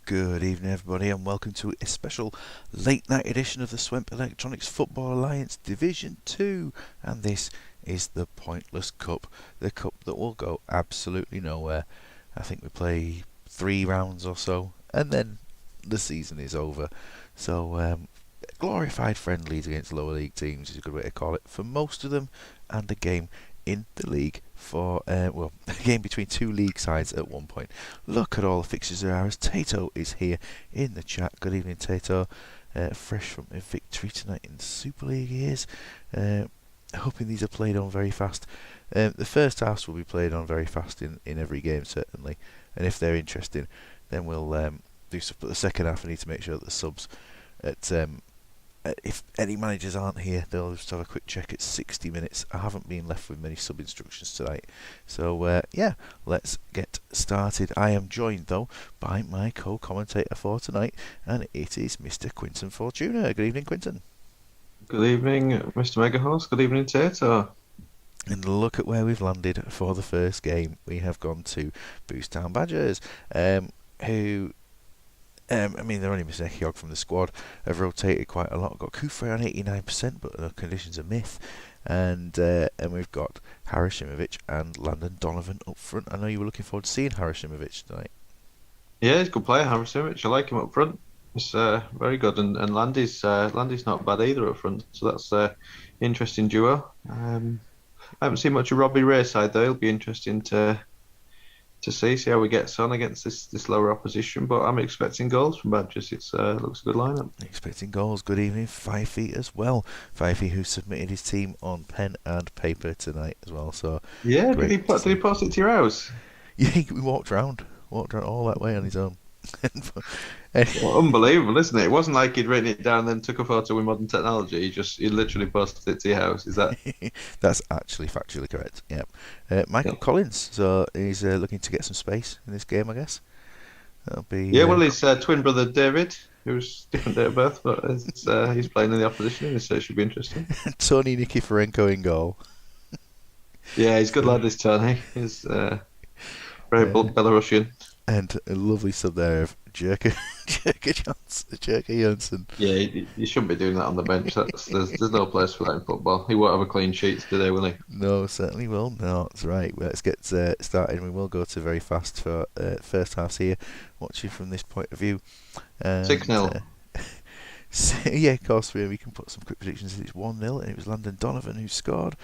Good evening, everybody, and welcome to a special late night edition of the Swemp Electronics Football Alliance Division 2. And this is the Pointless Cup, the cup that will go absolutely nowhere. I think we play 3 rounds or so, and then the season is over. So, glorified friendlies against lower league teams is a good way to call it for most of them, and a game in the league for, a game between two league sides at one point. Look at all the fixtures there are as Tato is here in the chat. Good evening, Tato. Fresh from a victory tonight in the Super League he is. Hoping these are played on very fast. The first halves will be played on very fast in every game, certainly. And if they're interesting, then we'll do stuff. But the second half, I need to make sure that the subs at if any managers aren't here, they'll just have a quick check at 60 minutes. I haven't been left with many sub instructions tonight. So, let's get started. I am joined, though, by my co-commentator for tonight, and it is Mr. Quinton Fortuna. Good evening, Quinton. Good evening, Mr. Megahorse. Good evening, Tato. And look at where we've landed for the first game. We have gone to Boost Town Badgers, who... they're only missing a Hyog from the squad. Have rotated quite a lot. Got Kufre on 89%, but the conditions are myth. And we've got Harashimovic and Landon Donovan up front. I know you were looking forward to seeing Harashimovic tonight. Yeah, he's a good player, Harrison. I like him up front. It's very good, and Landy's not bad either up front. So that's interesting duo. I haven't seen much of Robbie Ray side though. It'll be interesting to see how he gets on against this lower opposition. But I'm expecting goals from Badgers. It looks a good lineup. Expecting goals. Good evening, Fifey as well. Fifey, who submitted his team on pen and paper tonight as well. So Yeah, did he post it to your house? yeah, he walked around all that way on his own. Well, unbelievable, isn't it? It wasn't like he'd written it down and then took a photo with modern technology. He literally posted it to your house. Is that? That's actually factually correct. Yep. Michael Yeah. Collins. So he's looking to get some space in this game, I guess. That'll be. Yeah, well, his twin brother David, who's different date of birth, but he's playing in the opposition, so it should be interesting. Tony Nikiforenko in goal. Yeah, he's a good lad, this Tony. He's very Belarusian. And a lovely sub there of Jerker Johnson. Yeah, you shouldn't be doing that on the bench. There's no place for that in football. He won't have a clean sheet today, will he? No, certainly will not. That's right. Well, let's get started. We will go to very fast for first half here. Watching from this point of view. 6-0. Yeah, of course, we can put some quick predictions. It's 1-0, and it was Landon Donovan who scored.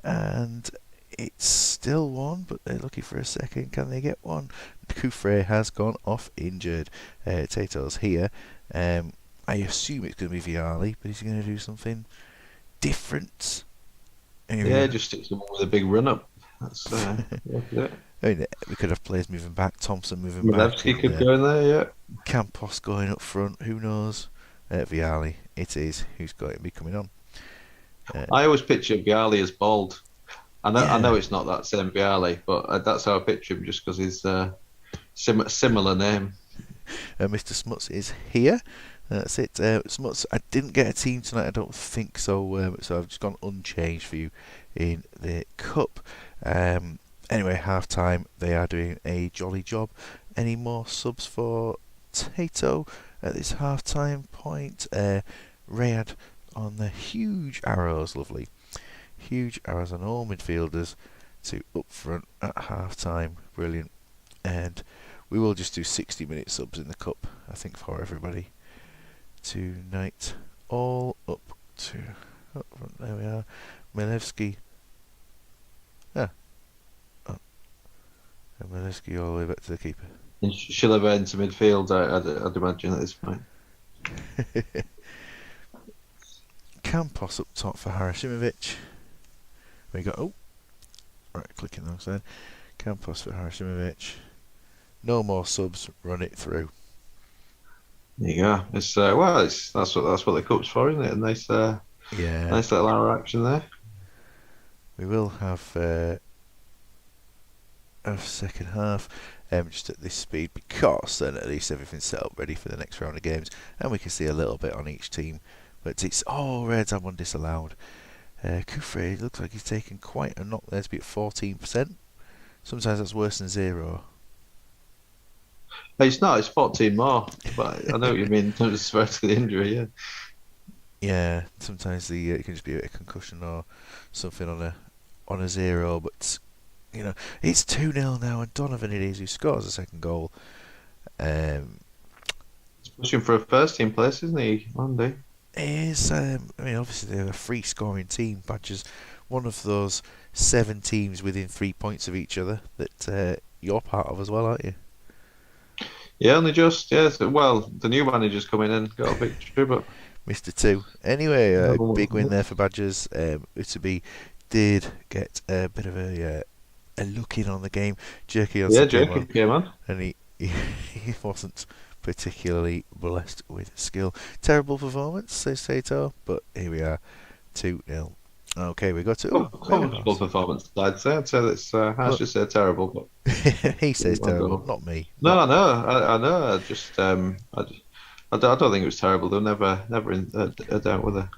And it's still 1, but they're looking for a second. Can they get one? Kufre has gone off injured. Tato's here. I assume it's going to be Viali, but he's going to do something different. Yeah, just stick someone with a big run up. That's it. I mean, we could have players moving back, Thompson moving Milevsky back. could go in there, yeah. Campos going up front, who knows? Viali, it is, who's going to be coming on. I always picture Viali as bald. I Yeah. know it's not that same Viali, but that's how I picture him, just because he's similar name. Mr. Smuts is here. That's it. Smuts, I didn't get a team tonight, I don't think so. So I've just gone unchanged for you in the cup. Anyway, half time, they are doing a jolly job. Any more subs for Tato at this half time point? Rayad on the huge arrows, lovely. Huge arrows on all midfielders to up front at half time. Brilliant. And we will just do 60-minute subs in the cup, I think, for everybody tonight. All up front. There we are. Milevsky. And Milevsky all the way back to the keeper. And she'll have into midfield, I'd imagine, at this point. Campos up top for Harashimovic. We got clicking the wrong side. Campos for Harashimovic. No more subs. Run it through. There you go. It's that's what the cup's for, isn't it? A nice nice little hour action there. We will have a second half just at this speed, because then at least everything's set up ready for the next round of games, and we can see a little bit on each team. But it's Reds had one disallowed. Kufre looks like he's taken quite a knock there to be at 14%. Sometimes that's worse than 0. It's not. It's 14 more. But I know what you mean in terms of severity of the injury. Yeah. Yeah, sometimes it can just be a concussion or something on a zero, but it's 2-0 now, and Donovan it is who scores the second goal. Um, He's pushing for a first team place, isn't he, Andy? is I mean, obviously they're a free scoring team. Badgers, one of those 7 teams within 3 points of each other that you're part of as well, aren't you? Yeah, only just. Yes. Well, the new manager's coming in, got a victory, but Mr. Two. Anyway, no a one big win won there for Badgers. Utaby did get a bit of a look in on the game. Jerky it. Yeah, Johnson came on, Jacob came on. and he wasn't particularly blessed with skill. Terrible performance, says Sato, but here we are, 2-0. Okay, we got to. Oh, Comfortable performance, I'd say. I'd say that's I well, should say terrible, but he says one terrible, goal. not me. No, I know, I know. I don't think it was terrible. They were never in a doubt with her.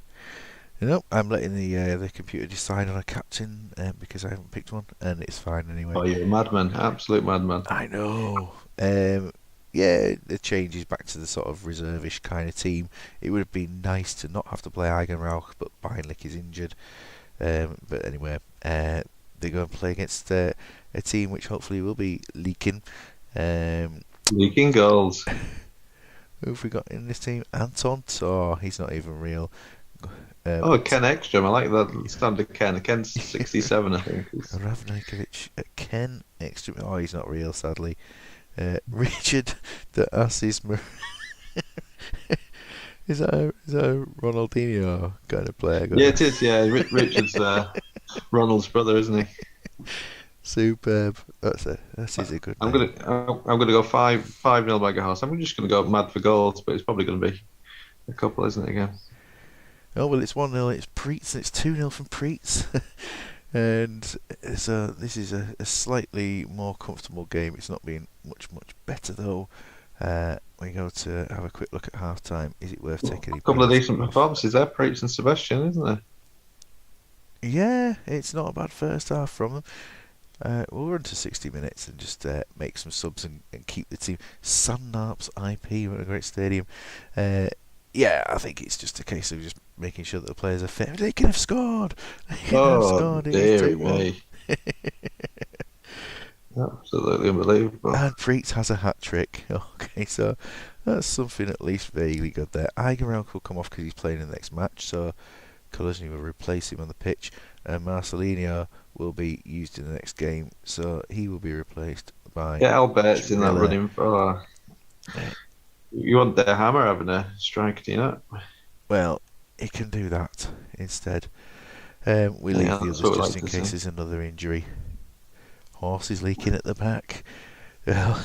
Nope, I'm letting the computer decide on a captain because I haven't picked one, and it's fine anyway. Oh, you're a madman, absolute madman. I know. Yeah, the changes back to the sort of reservish kind of team. It would have been nice to not have to play Eigenrauch, but Beinlich is injured. But anyway, they go and play against a team which hopefully will be leaking. Leaking goals. Who have we got in this team? Anton Tor. He's not even real. Oh, Ken Ekstrom. I like that standard Ken. Ken's 67, I think. Ravnikovic, Ken Ekstrom. Oh, he's not real, sadly. Richard the Assis. Is that a Ronaldinho kind of player? Yeah, it is. Yeah, Richard's Ronald's brother, isn't he? Superb. That is a good I'm name. gonna go 5-0 Mega House. I'm just gonna go mad for goals, but it's probably gonna be a couple, isn't it? Again. Oh well, it's 1-0. It's Preetz. It's 2-0 from Preetz. And so this is a slightly more comfortable game. It's not been much better though. We go to have a quick look at half time. Is it worth taking A any couple of points? decent performances there, Preach and Sebastian, isn't there? Yeah, it's not a bad first half from them. We'll run to 60 minutes and just make some subs and keep the team. Sandnarps IP, what a great stadium. Yeah, I think it's just a case of just making sure that the players are fit. They can have scored. They can have Oh, scored. It is dear 2-1. me. Absolutely unbelievable. And Preetz has a hat trick. Okay, so that's something at least vaguely good there. Eigenrauch will come off because he's playing in the next match, so Kolesny will replace him on the pitch, and Marcelinho will be used in the next game, so he will be replaced by Yeah, Albert's in that Miller. running for. You want their hammer having a strike, do you know? Well, he can do that instead. We leave Yeah, the that's others what we just like in to case see. there's another injury. Horse is leaking at the back. Well,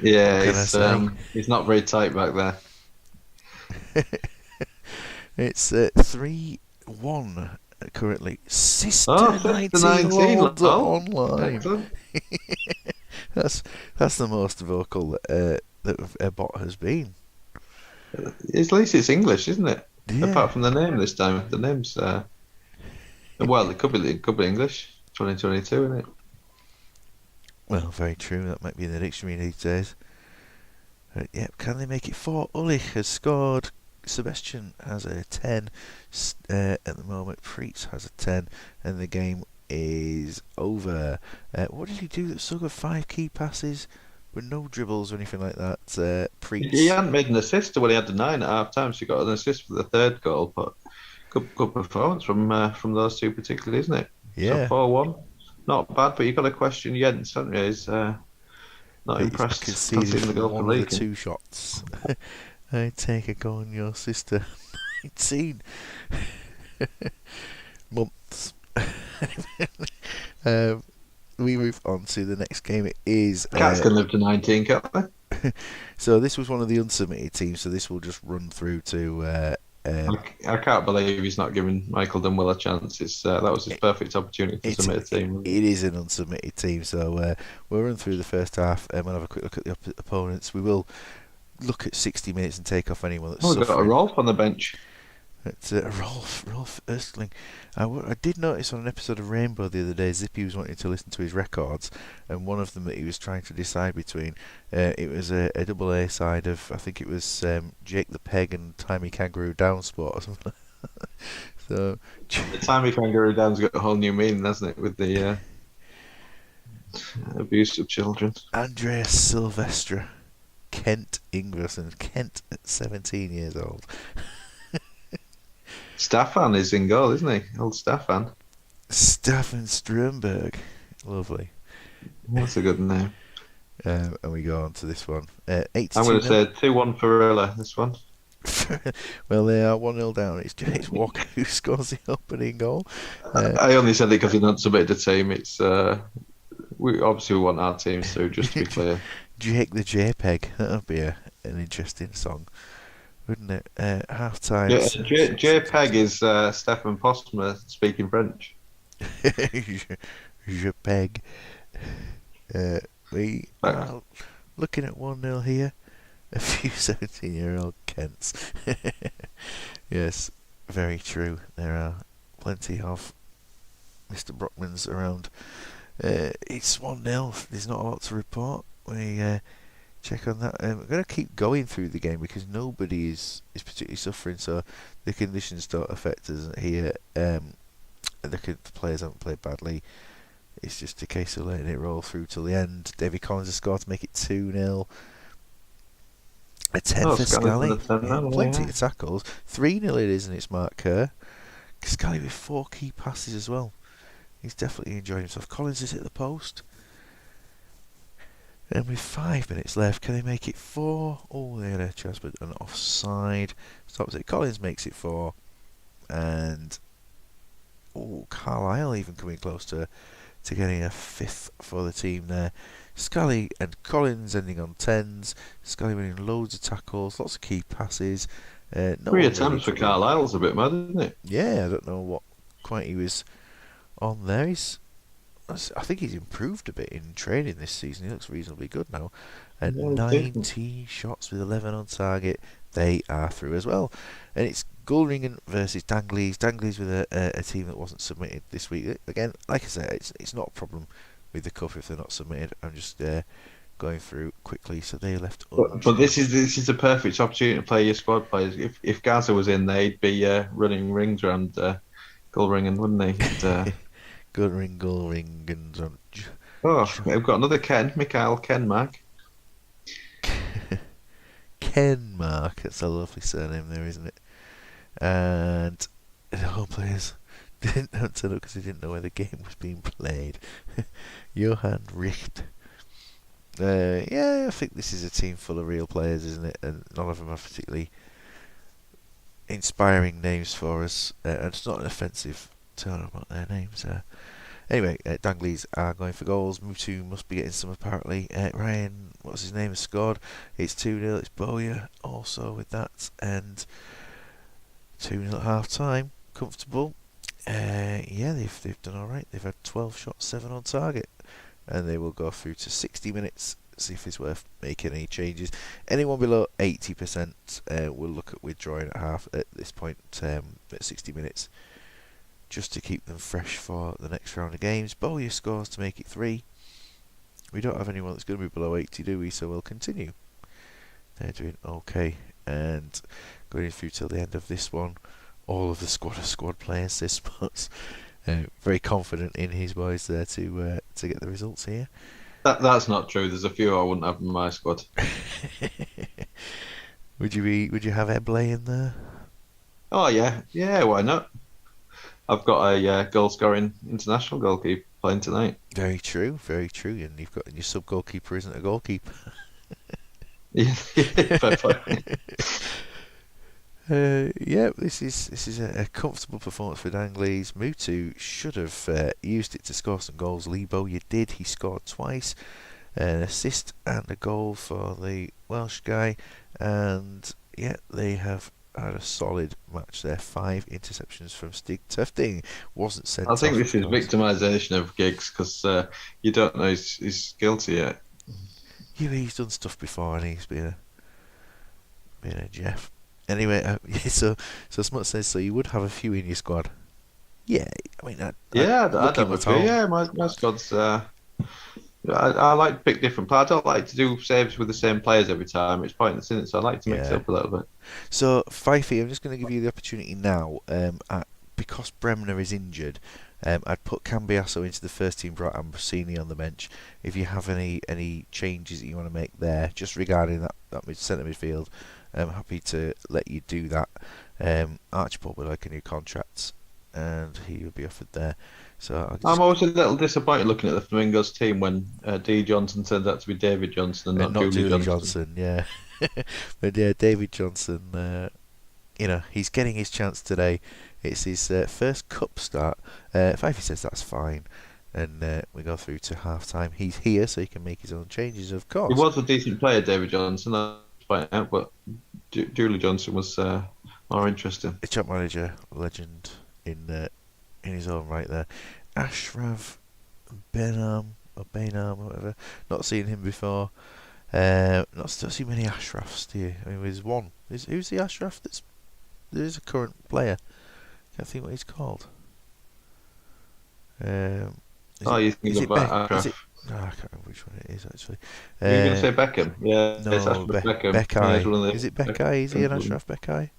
Yeah, what can I say? he's not very tight back there. It's 3-1 currently. Sister Oh, 50 19. 19 Lords are Oh, online. excellent. That's the most vocal that a bot has been. At least it's English, isn't it? Yeah. Apart from the name this time. The name's well, it could be English. 2022, isn't it? Well, very true. That might be in the dictionary these days. Yep, can they make it 4? Ulich has scored. Sebastian has a 10 at the moment. Preetz has a 10, and the game is over. What did he do that still got 5 key passes with no dribbles or anything like that? Preetz. He hadn't made an assist when he had the 9 at half time, so he got an assist for the third goal. But good performance from those two particularly, isn't it? Yeah. So 4-1, not bad. But you've got to question Jens, haven't you? He's not impressed Conceded conceding the goal for one of the Leaking. 2 shots. I take a go on your sister. 19 months. We move on to the next game. It is. Cats can live to 19, can't they? So this was one of the unsubmitted teams. So this will just run through to. I can't believe he's not giving Michael Dunwell a chance. That was his perfect opportunity to submit a team. It is an unsubmitted team. So we'll run through the first half and we'll have a quick look at the opponents. We will look at 60 minutes and take off anyone that's Oh, we've got a suffering. Rolf on the bench. It's Rolf Erstling. I did notice on an episode of Rainbow the other day, Zippy was wanting to listen to his records, and one of them that he was trying to decide between, it was a double A side of, I think it was Jake the Peg and Timey Kangaroo Down Sport or something. So, The time Kangaroo Down's got a whole new meaning, hasn't it, with the abuse of children. Andreas Silvestre, Kent Ingvarsson, Kent at 17 years old. Staffan is in goal, isn't he? Old Staffan. Staffan Strömberg, lovely. That's a good name. And we go on to this one. 82 I'm going to say 2-1 for Rilla, this one. Well, they are 1-0 down. It's Walker who scores the opening goal. I only said it because he not submitted a team. It's we obviously want our teams to, just to be clear. Jake the JPEG. That would be an interesting song, wouldn't it? Half time. Yeah, JPEG is Stefan Postma speaking French. JPEG. We are looking at 1-0 here. A few 17-year-old Kents. Yes, very true. There are plenty of Mr. Brockmans around. It's 1-0. There's not a lot to report. We check on that. We're going to keep going through the game because nobody is particularly suffering, so the conditions don't affect us here. The players haven't played badly. It's just a case of letting it roll through till the end. Davy Collins has scored to make it 2-0. A 10 for Scally. Plenty of tackles. 3-0 it is, and it's Mark Kerr. Scally with 4 key passes as well. He's definitely enjoying himself. Collins is at the post. And with 5 minutes left, can they make it 4? Oh, they had a chance, but an offside. Stops it. Collins makes it 4. And Carlisle even coming close to getting a 5th for the team there. Scally and Collins ending on 10s. Scally winning loads of tackles, lots of key passes. 3 attempts for Carlisle's a bit mad, isn't it? Yeah, I don't know what quite he was on there. I think he's improved a bit in training this season. He looks reasonably good now. And 19 shots with 11 on target. They are through as well. And it's Gullringen versus Danglies. Danglies with a team that wasn't submitted this week. Again, like I said, it's not a problem with the cup if they're not submitted. I'm just going through quickly. So they left. But this is a perfect opportunity to play your squad players. If Gaza was in, they'd be running rings around Gullringen, wouldn't they? Gullringen. Oh, we've got another Ken, Mikhail Kenmark. Kenmark, that's a lovely surname there, isn't it? And the home players didn't turn up because they didn't know where the game was being played. Johan Richt. Yeah, I think this is a team full of real players, isn't it? And none of them are particularly inspiring names for us. And it's not an offensive turn about their names. Anyway, Danglies are going for goals. Mutu must be getting some apparently. Ryan, what's his name, has scored. It's 2-0. It's Bowyer also with that. And 2-0 at half time. Comfortable. Yeah, they've done alright. They've had 12 shots, 7 on target. And they will go through to 60 minutes. See if it's worth making any changes. Anyone below 80% will look at withdrawing at this point at 60 minutes. Just to keep them fresh for the next round of games. Bowyer scores to make it 3. We don't have anyone that's going to be below 80, do we? So we'll continue. They're doing okay. And going through till the end of this one, all of the squad players this month. Very confident in his boys there to get the results here. That's not true. There's a few I wouldn't have in my squad. Would you have Ebley in there? Oh yeah, why not? I've got a goal-scoring international goalkeeper playing tonight. Very true. And you've got your sub-goalkeeper isn't a goalkeeper. Yeah, fair play. Yeah, this is a comfortable performance for Danglies. Mutu should have used it to score some goals. Lee Bowyer did. He scored twice. An assist and a goal for the Welsh guy. And yeah, they have had a solid match there. 5 interceptions from Stig Tufting. Wasn't sent I think off this is victimisation of Giggs because you don't know he's guilty yet. Yeah, he's done stuff before and he's been a Jeff. Anyway, yeah, so Smut says so you would have a few in your squad. Yeah, I mean, I'd Yeah, I'd look him have a at few. home. Yeah, my squad's. I like to pick different players. I don't like to do saves with the same players every time. It's pointless, isn't it? So I like to mix it Yeah. up a little bit. So Fifey, I'm just going to give you the opportunity now. Because Bremner is injured, I'd put Cambiasso into the first team, brought Ambrosini on the bench. If you have any changes that you want to make there, just regarding that centre midfield, I'm happy to let you do that. Archibald would like a new contract, and he would be offered there. So I'll I'm just always a little disappointed looking at the Flamingos team when D Johnson turns out to be David Johnson and and not not Dooley Dooley Johnson. Johnson, yeah. But yeah, David Johnson. He's getting his chance today. It's his first cup start. Fifey says that's fine, and we go through to half time. He's here, so he can make his own changes, of He course. was a decent player, David Johnson. That's point out, but Dooley Johnson was more interesting. A champ manager legend in his own right there. Ashraf Benham or Bainam or whatever. Not seen him before. Not seen many Ashrafs, do you? I mean, there's one. Who's the Ashraf there is a current player? Can't think what he's called. Um, is Oh, it you is thinking it Beck? about Is it? Ashraf? No, I can't remember which one it is actually. Were you going to Uh, say Beckham? Yeah, it's no, Ashraf Beckham. Yeah, it's Beckay. one of Is it the Beckay? Is he an Beckham. Ashraf Beckay?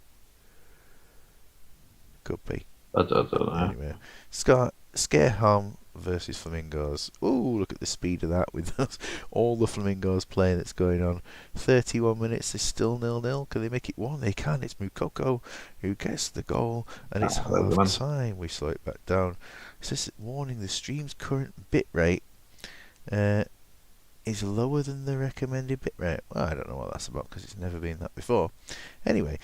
Could be. I don't know. Anyway, Scareham versus Flamingos. Ooh, look at the speed of that with all the Flamingos playing that's going on. 31 minutes is still 0-0. Can they make it one? They can. It's Mukoko who gets the goal, and it's Clever half man. time. We slow it back down. It says warning: the stream's current bit rate uh, is lower than the recommended bit rate. Well, I don't know what that's about because it's never been that before. Anyway,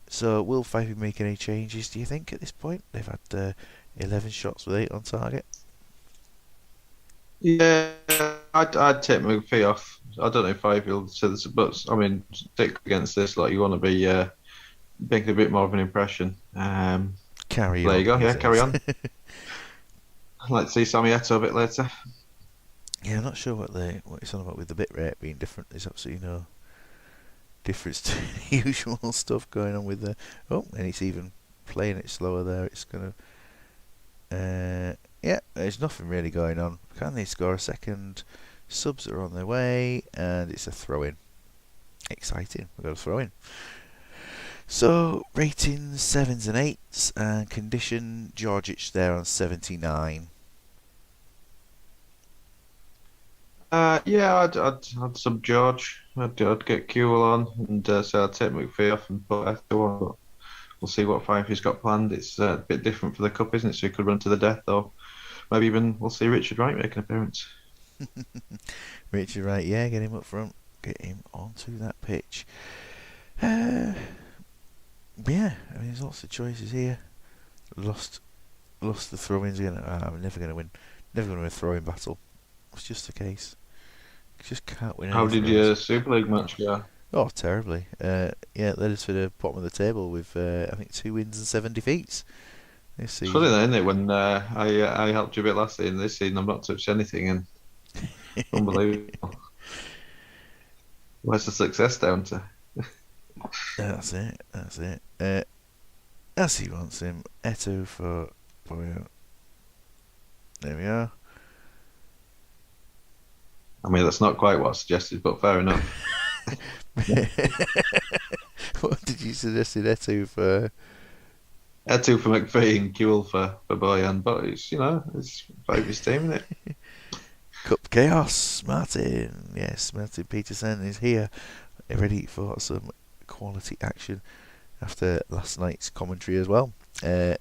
so will Fife be making any changes, do you think, at this point? They've had 11 shots with 8 on target. Yeah, I'd take McPhee off. I don't know if I feel to this, but I mean, stick against this. Like you want to be making a bit more of an impression. Carry There you on, go. he Yeah, carry says. on. I'd like to see Sammy Eto'o a bit later. Yeah, I'm not sure what it's on about with the bit rate being different. There's absolutely no difference to the usual stuff going on with the... Oh, and it's even playing it slower there. It's going to... yeah, there's nothing really going on. Can they score a second? Subs are on their way, and it's a throw-in. Exciting. We've got a throw-in. So, rating 7s and 8s, and condition Georgic there on 79. Yeah, I'd sub George. I'd get Kewell on, and so I'd take McPhee off and put Eto'o on. But we'll see what Fifey's got planned. It's a bit different for the cup, isn't it? So he could run to the death, or maybe even we'll see Richard Wright make an appearance. Richard Wright, yeah, get him up front. Get him onto that pitch. Yeah, I mean, there's lots of choices here. Lost the throw-ins again. I'm never going to win. Never going to win a throw-in battle. It's just the case. Just can't win How any did throws. your Super League match go? Oh, terribly. Yeah, it led us to the bottom of the table with, I think, 2 wins and 7 defeats this It's funny season. though, isn't it? When I helped you a bit last season, this season I've not touched anything, and unbelievable. Where's the success down to? That's it. As he wants him. Eto'o for Boyo. There we are. I mean, that's not quite what I suggested, but fair enough. What did you suggest in Eto'o for? Eto'o for McPhee and Kewell for Boyan, but it's Favourite's team, isn't it? Cup Chaos, Martin. Yes, Martin Peterson is here, ready for some quality action after last night's commentary as well. Do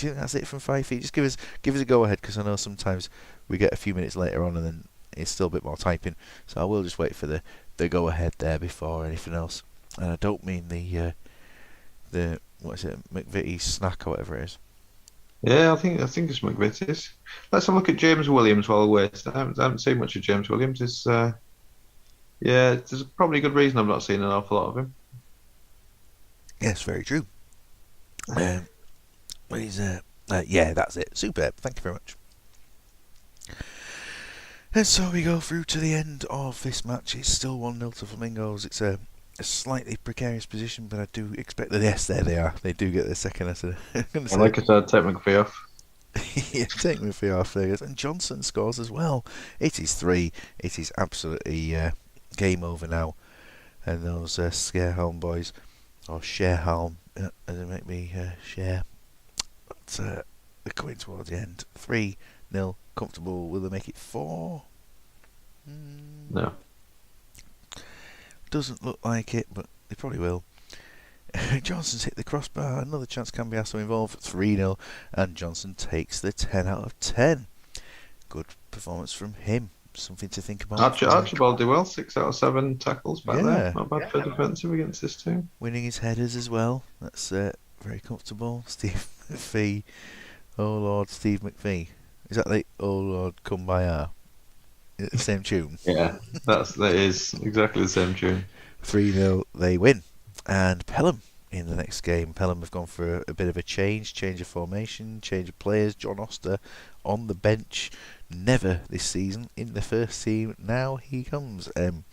you think that's it from 5 feet? Just give us a go ahead, because I know sometimes we get a few minutes later on and then it's still a bit more typing. So I will just wait for the go ahead there before anything else. And I don't mean the what is it, McVitie snack or whatever it is. Yeah, I think it's McVitie's. Let's have a look at James Williams while we're waiting. I haven't seen much of James Williams. Yeah, there's probably a good reason I've not seen an awful lot of him. Yes, very true. But he's yeah, that's it. Superb. Thank you very much. And so we go through to the end of this match. It's still 1-0 to Flamingos. It's a a slightly precarious position, but I do expect that, yes, there they are. They do get their second. I'm going to And say, like I said, take McPhee off. yeah, take me for your figures. And Johnson scores as well. It is 3. It is absolutely game over now. And those Scarehelm boys, or Sharehelm, as they make me share. But they're coming towards the end. 3-0, comfortable. Will they make it 4? No. Doesn't look like it, but they probably will. Johnson's hit the crossbar. Another chance can be asked to involve. 3-0, and Johnson takes the 10 out of 10. Good performance from him. Something to think about. Archibald did well. 6 out of 7 tackles back there. Yeah. Not bad for defensive against this team. Winning his headers as well. That's very comfortable. Steve McPhee. Oh Lord, Steve McPhee. Is that like Oh Lord, Come By Our? The same tune. Yeah, that is exactly the same tune. 3-0, they win. And Pelham in the next game. Pelham have gone for a bit of a change of formation, change of players. John Oster on the bench. Never this season in the first team. Now he comes. I'm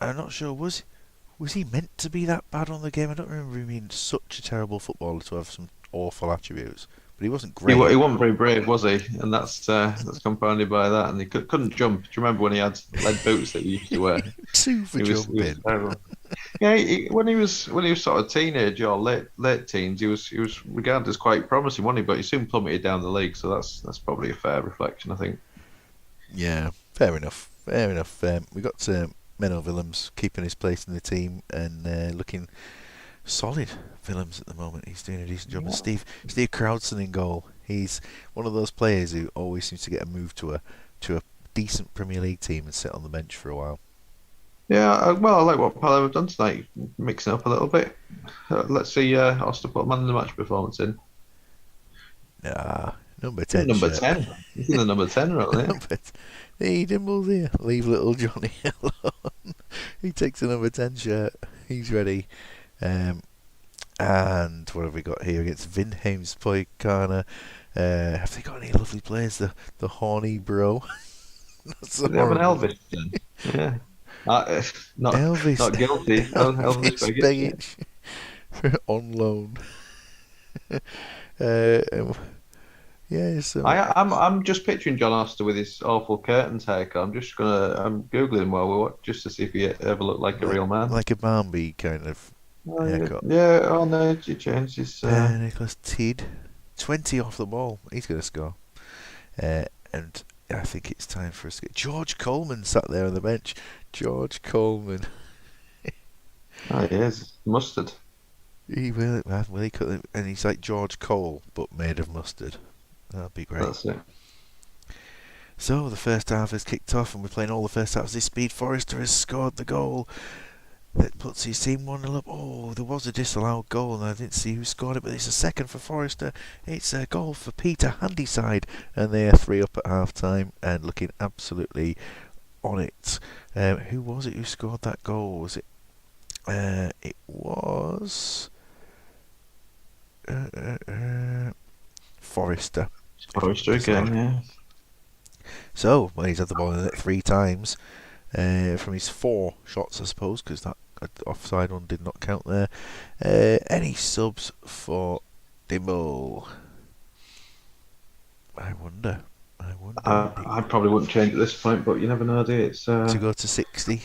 not sure. Was he meant to be that bad on the game? I don't remember him being such a terrible footballer to have some awful attributes. But he wasn't great. He wasn't very brave, was he? And that's compounded by that. And he couldn't jump. Do you remember when he had lead boots that he used to wear? Two for jumping. He was terrible. Yeah, when he was sort of teenage or late teens, he was regarded as quite promising, wasn't he? But he soon plummeted down the league, so that's probably a fair reflection, I think. Yeah, fair enough. We got Menno Willems keeping his place in the team and looking solid. Willems at the moment, he's doing a decent job. Yeah. And Steve Crowdson in goal. He's one of those players who always seems to get a move to a decent Premier League team and sit on the bench for a while. Yeah, well, I like what Pelham have done tonight, mixing up a little bit. Let's see Oster put a man in the match performance in. Number 10. Number shirt. 10. He's in the number 10, right? Hey, Dimbles here. Leave little Johnny alone. He takes a number 10 shirt. He's ready. And what have we got here against Vindheim's Poikana? Have they got any lovely players? The horny bro. They have an Elvis then. Yeah. Not Elvis. Not guilty. Elvis Begich. On loan. Yeah, so I'm just picturing John Oster with his awful curtains haircut. I'm googling while we watch just to see if he ever looked like a real man. like a Bambi kind of haircut. Yeah. Oh no, he changed his. Nicholas Tid, 20 off the ball. He's going to score. And I think it's time for us to get George Coleman sat there on the bench. George Coleman. Oh, he is mustard. He will he cut them, and he's like George Cole but made of mustard. That'd be great. That's it. So the first half has kicked off, and we're playing all the first halves this speed. Forrester has scored the goal that puts his team 1-0 up. Oh, there was a disallowed goal, and I didn't see who scored it, but it's a second for Forrester. It's a goal for Peter Handyside, and they are 3 up at half time and looking absolutely on it. Who was it who scored that goal? Was it? It was Forrester. Forrester again, yeah. So, well, he's had the ball in it 3 times from his 4 shots, I suppose, because that offside one did not count there. Any subs for Dimble? I wonder. I probably wouldn't change at this point, but you never know, do you? It's to go to 60.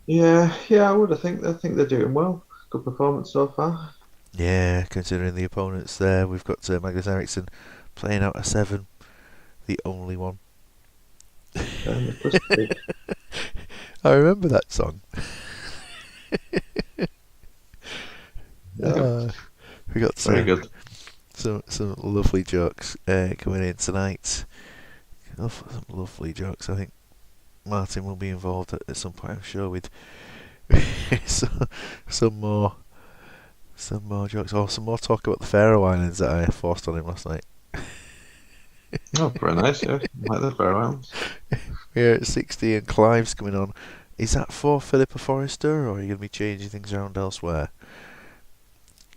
Yeah, I would. I think they're doing well. Good performance so far. Yeah, considering the opponents there, we've got Magnus Eriksson playing out a 7, the only one. I remember that song. We got very good. Some lovely jokes coming in tonight. Some lovely jokes. I think Martin will be involved at some point, I'm sure, with some more jokes, or some more talk about the Faroe Islands that I forced on him last night. Oh, very nice, yeah. Like the Faroe Islands. We're at 60 and Clive's coming on. Is that for Philippa Forrester, or are you going to be changing things around elsewhere?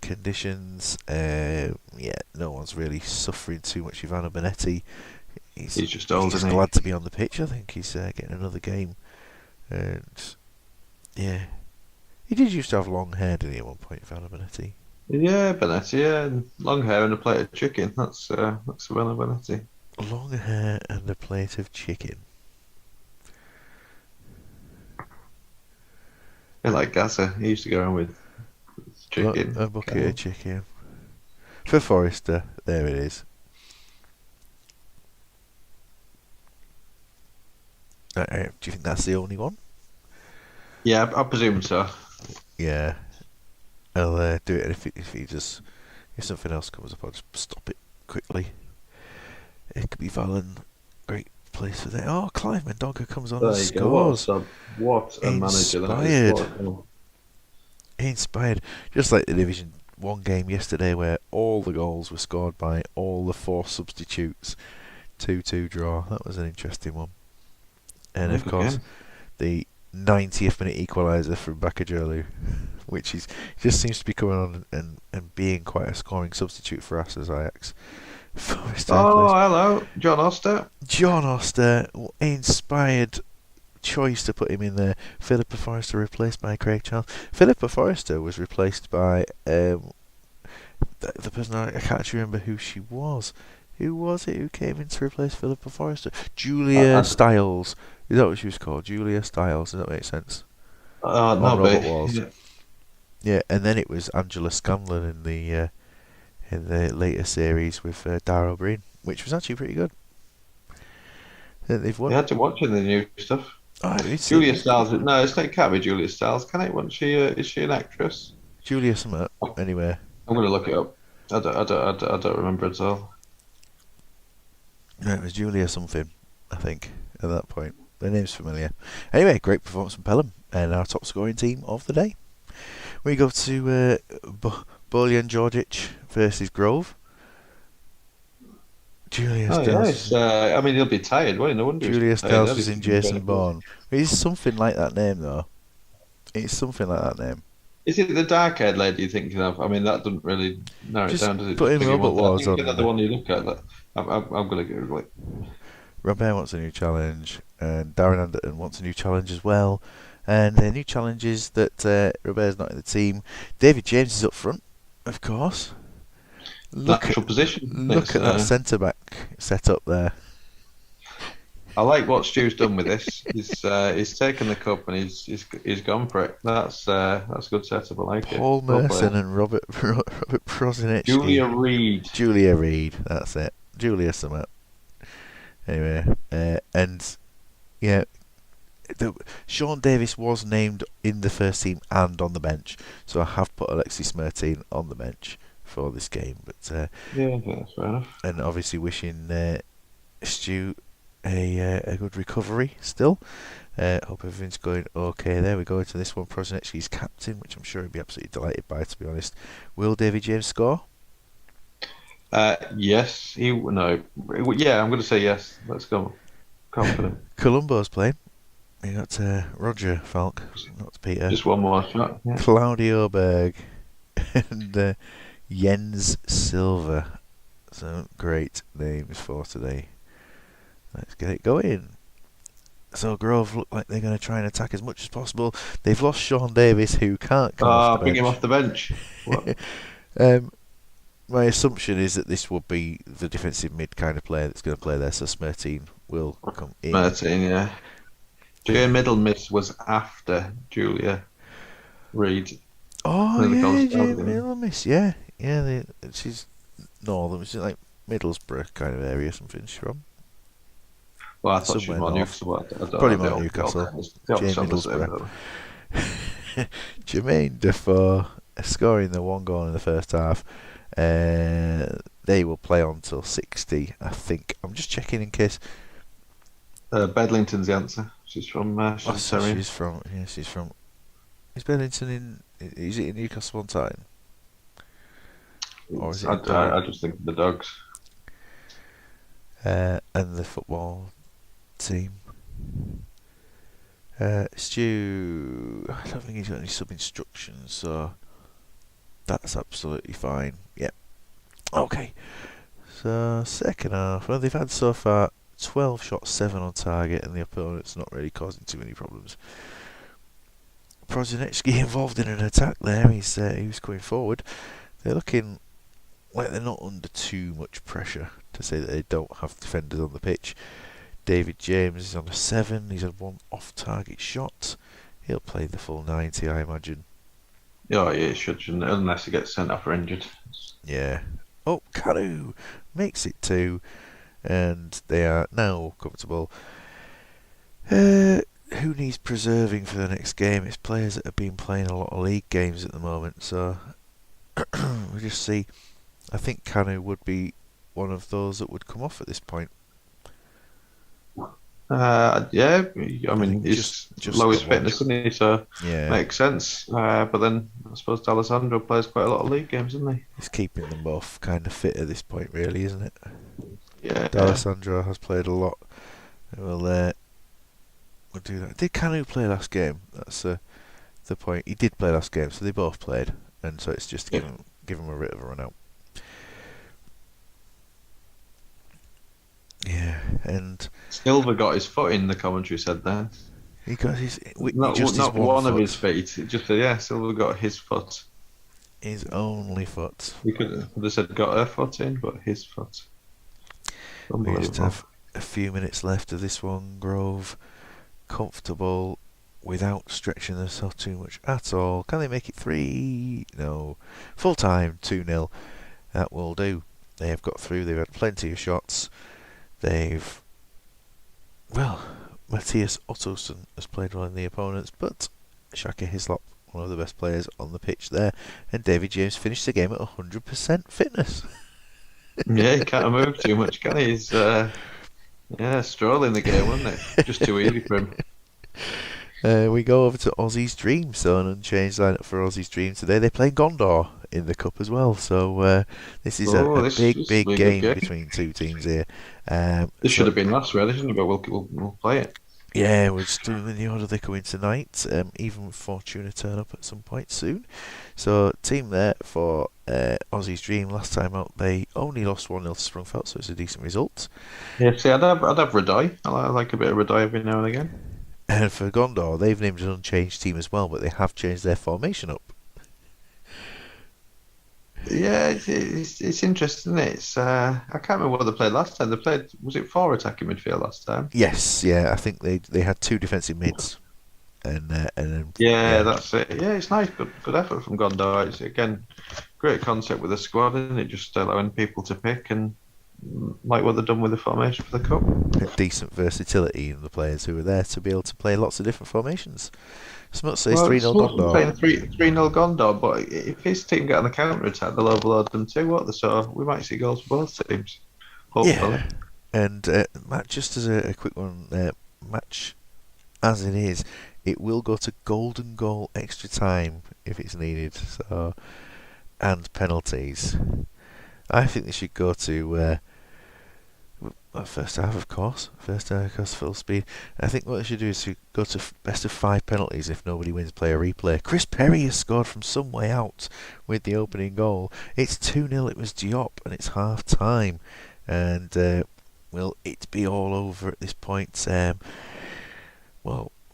Conditions, no one's really suffering too much. Ivano Benetti, he's just old, he's just glad to be on the pitch. I think he's getting another game, and yeah, He did used to have long hair, didn't he, at one point, Vanna Benetti? Yeah, Benetti, yeah, and long hair and a plate of chicken. That's Savannah Benetti. Long hair and a plate of chicken. Yeah, like Gaza. He used to go around with chicken. A bucket of Cow. chicken. For Forrester, there it is. Do you think that's the only one? Yeah, I presume so. Yeah, I'll do it. And if something else comes up, I'll just stop it quickly. It could be Valen. Great place for that. Oh, Clive Mendonca comes on and There you go. What a scores. sub. What a manager that is. Inspired. What a goal. Inspired. Just like the Division 1 game yesterday where all the goals were scored by all the 4 substitutes. 2-2 draw. That was an interesting one. And of course, the 90th minute equaliser from Bakajolu, which is just seems to be coming on and being quite a scoring substitute for us as Ajax. Oh, hello, John Oster. John Oster, inspired choice to put him in there. Philippa Forrester replaced by Craig Charles. Philippa Forrester was replaced by the person I can't actually remember who she was. Who was it who came in to replace Philippa Forrester? Julia Stiles. Is that what she was called? Julia Stiles. Does that make sense? No, Robert was. Yeah, and then it was Angela Scanlon in the later series with Dara O'Brien, which was actually pretty good. They've won. You had to watch the new stuff. Oh, Julia Stiles. No, it can't be Julia Stiles, can it? Wasn't she? Is she an actress? Julia Summit. Anyway, I'm going to look it up. I don't remember it at all. No, it was Julia something, I think, at that point. The name's familiar. Anyway, great performance from Pelham and our top scoring team of the day. We go to Boljan Djordjic versus Grove. Julia Stiles. I mean, he'll be tired, won't he? No wonder Julia he's tired. Stiles is in Jason Bourne. It's something like that name, though. It's something like that name. Is it the dark-haired lady you're thinking of? I mean, that doesn't really narrow it down, does it? Put in Robert Wars on. The one you look at. I'm going to Google it. Robert wants a new challenge, and Darren Anderton wants a new challenge as well. And the new challenge is that Robert's not in the team. David James is up front, of course. Natural position. Look at that centre back set up there. I like what Stu's done with this. He's taken the cup and he's gone for it. That's a good setup. I like it. Paul Merson and Robert Prosinecki. Julia Reid. That's it. Julia Summit. Anyway, and yeah, Sean Davis was named in the first team and on the bench, so I have put Alexis Smertin on the bench for this game. But yeah, that's fair enough. And obviously wishing Stu a good recovery still. Hope everything's going okay there. We go into this one. Prosinecki's captain, which I'm sure he'd be absolutely delighted by, to be honest. Will David James score? Yes. Yeah, I'm going to say yes. Let's go. Confident. Colombo's playing. We got Roger Falk, not Peter. Just one more shot. Yeah. Claudio Berg and Jens Silva. So great names for today. Let's get it going. So Grove look like they're going to try and attack as much as possible. They've lost Sean Davis, who can't come off the bench. Bring him off the bench. My assumption is that this will be the defensive mid kind of player that's going to play there, so Smertin will come in. Smertin, yeah. Jane Middlemiss was after Julia Reid. Oh, yeah, Jane Middlemiss, yeah. Yeah, she's northern, she's like Middlesbrough kind of area, something she's from. Well, I thought she was more Newcastle. Probably more Newcastle. Jane Middlesbrough. Jermaine Defoe scoring the one goal in the first half. They will play on till 60, I think. I'm just checking in case. Bedlington's the answer. She's from. She's from. Yeah, she's from. Is Bedlington in? Is it in Newcastle on time? Or is it? I just think the Dogs. And the football team. Stu, I don't think he's got any sub instructions, so that's absolutely fine. Yep. Okay. So second half. Well, they've had so far 12 shots, 7 on target, and the opponent's not really causing too many problems. Prozinecki involved in an attack there. He was coming forward. They're looking like they're not under too much pressure, to say that they don't have defenders on the pitch. David James is on a 7. He's had one off-target shot. He'll play the full 90, I imagine. Yeah, yeah, it should, shouldn't it? Unless he gets sent off or injured. Yeah. Oh, Kanu makes it 2, and they are now comfortable. Who needs preserving for the next game? It's players that have been playing a lot of league games at the moment, so we just see. I think Kanu would be one of those that would come off at this point. Yeah, I I mean, think he's just lowest the one. fitness, isn't he? So Yeah, makes sense. But then I suppose D'Alessandro plays quite a lot of league games, doesn't he? it's keeping them both kind of fit at this point, really, isn't it? Yeah. D'Alessandro has played a lot. We'll do that. Did Kanu play last game? That's the point. He did play last game, so they both played, and so it's just to give him a bit of a run out. Yeah, and Silva got his foot in, the commentary said then. he got his Not, just not his one of foot. his feet. Just yeah, Silva got his foot. His only foot. We could have said got her foot in, but his foot. We just have a few minutes left of this one. Grove comfortable without stretching themselves too much at all. Can they make it 3? No. Full time 2-0. That will do. They have got through. They've had plenty of shots. Matthias Ottosson has played well in the opponents, but Shaka Hislop, one of the best players on the pitch there, and David James finished the game at 100% fitness. Yeah, he can't move too much, can he? He's strolling the game, wasn't it? Just too easy for him. We go over to Aussie's Dream, so an unchanged lineup for Aussie's Dream today. They play Gondor in the cup as well, so this is a big game between two teams here. This should have been last, really, shouldn't it? But we'll play it. Yeah, we're just doing in the order they come in tonight, even with Fortuna turn up at some point soon. So, team there for Aussie's Dream. Last time out, they only lost 1-0 to Sprungfelt, so it's a decent result. Yeah, see, I'd have Radai. I like a bit of Radai every now and again. And for Gondor, they've named an unchanged team as well, but they have changed their formation up. Yeah, it's interesting, isn't it? It's I can't remember what they played last time. They played, was it 4 attacking midfield last time? Yes, yeah, I think they had 2 defensive mids, and then Yeah, that's it. Yeah, it's nice, good effort from Gondor. It's again great concept with the squad, isn't it? Just allowing people to pick and like what they've done with the formation for the cup. decent versatility in the players who are there to be able to play lots of different formations. Smut says Well, 3-0 Gondor. Playing 3-0 Gondor, but if his team get on the counter attack, they'll overload them too, won't they? So we might see goals for both teams. Hopefully. Yeah. And Matt, just as a quick one, match as it is, it will go to golden goal extra time if it's needed. So, and penalties. I think they should go to first half, of course. First half, of course, full speed. I think what they should do is to go to best of 5 penalties if nobody wins, play a replay. Chris Perry has scored from some way out with the opening goal. It's 2-0, it was Diop, and it's half time. And will it be all over at this point?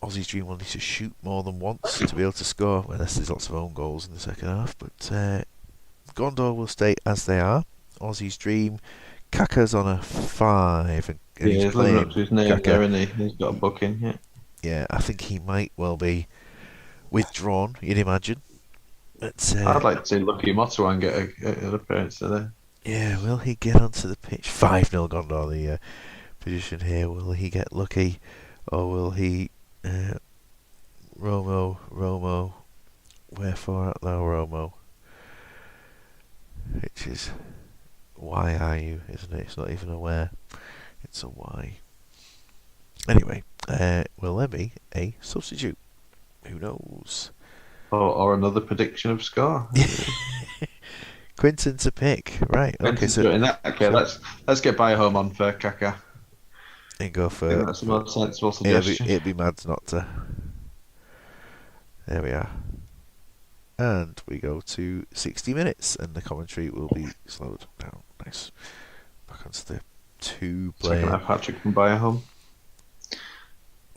Aussie's Dream will need to shoot more than once to be able to score, unless there's lots of own goals in the second half. But Gondor will stay as they are. Aussie's Dream. Kaka's on a 5, and he's living up to his name there, isn't he? He's got a booking, yeah. Yeah, I think he might well be withdrawn, you'd imagine. But, I'd like to see Lucky Motawan get an appearance there. Yeah, will he get onto the pitch? 5-0 Gondor, the position here. Will he get lucky, or will he... Romo, wherefore art thou, Romo? Which is... Why are you, isn't it? It's not even a where, it's a why. Anyway, will there be a substitute? Who knows? Or another prediction of score. Quinton to pick, right? Okay, let's get by home on for Kaka. And go for. That's the most sensible suggestion. It'd be mad not to. There we are. And we go to 60 minutes, and the commentary will be slowed down. Nice. Back onto the 2-player. Second half hat-trick from Bayern home.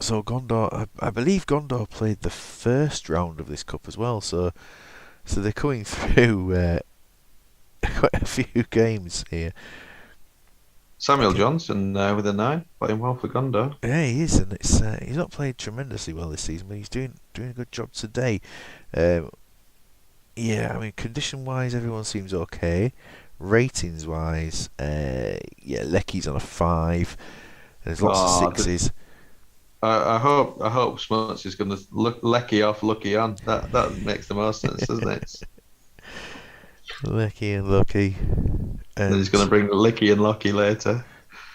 So Gondor, I believe Gondor played the first round of this cup as well. So they're coming through quite a few games here. Samuel Okay. Johnson with a 9, playing well for Gondor. Yeah, he is, and he's not played tremendously well this season, but he's doing a good job today. Um, yeah, I mean, condition wise, everyone seems okay. Ratings wise, yeah, Lecky's on a 5. There's lots of Oh, sixes. I hope Smuts is going to look Lecky off, Lucky on. That makes the most sense, doesn't it? Lecky and Lucky, Then he's going to and bring Licky and Lucky later,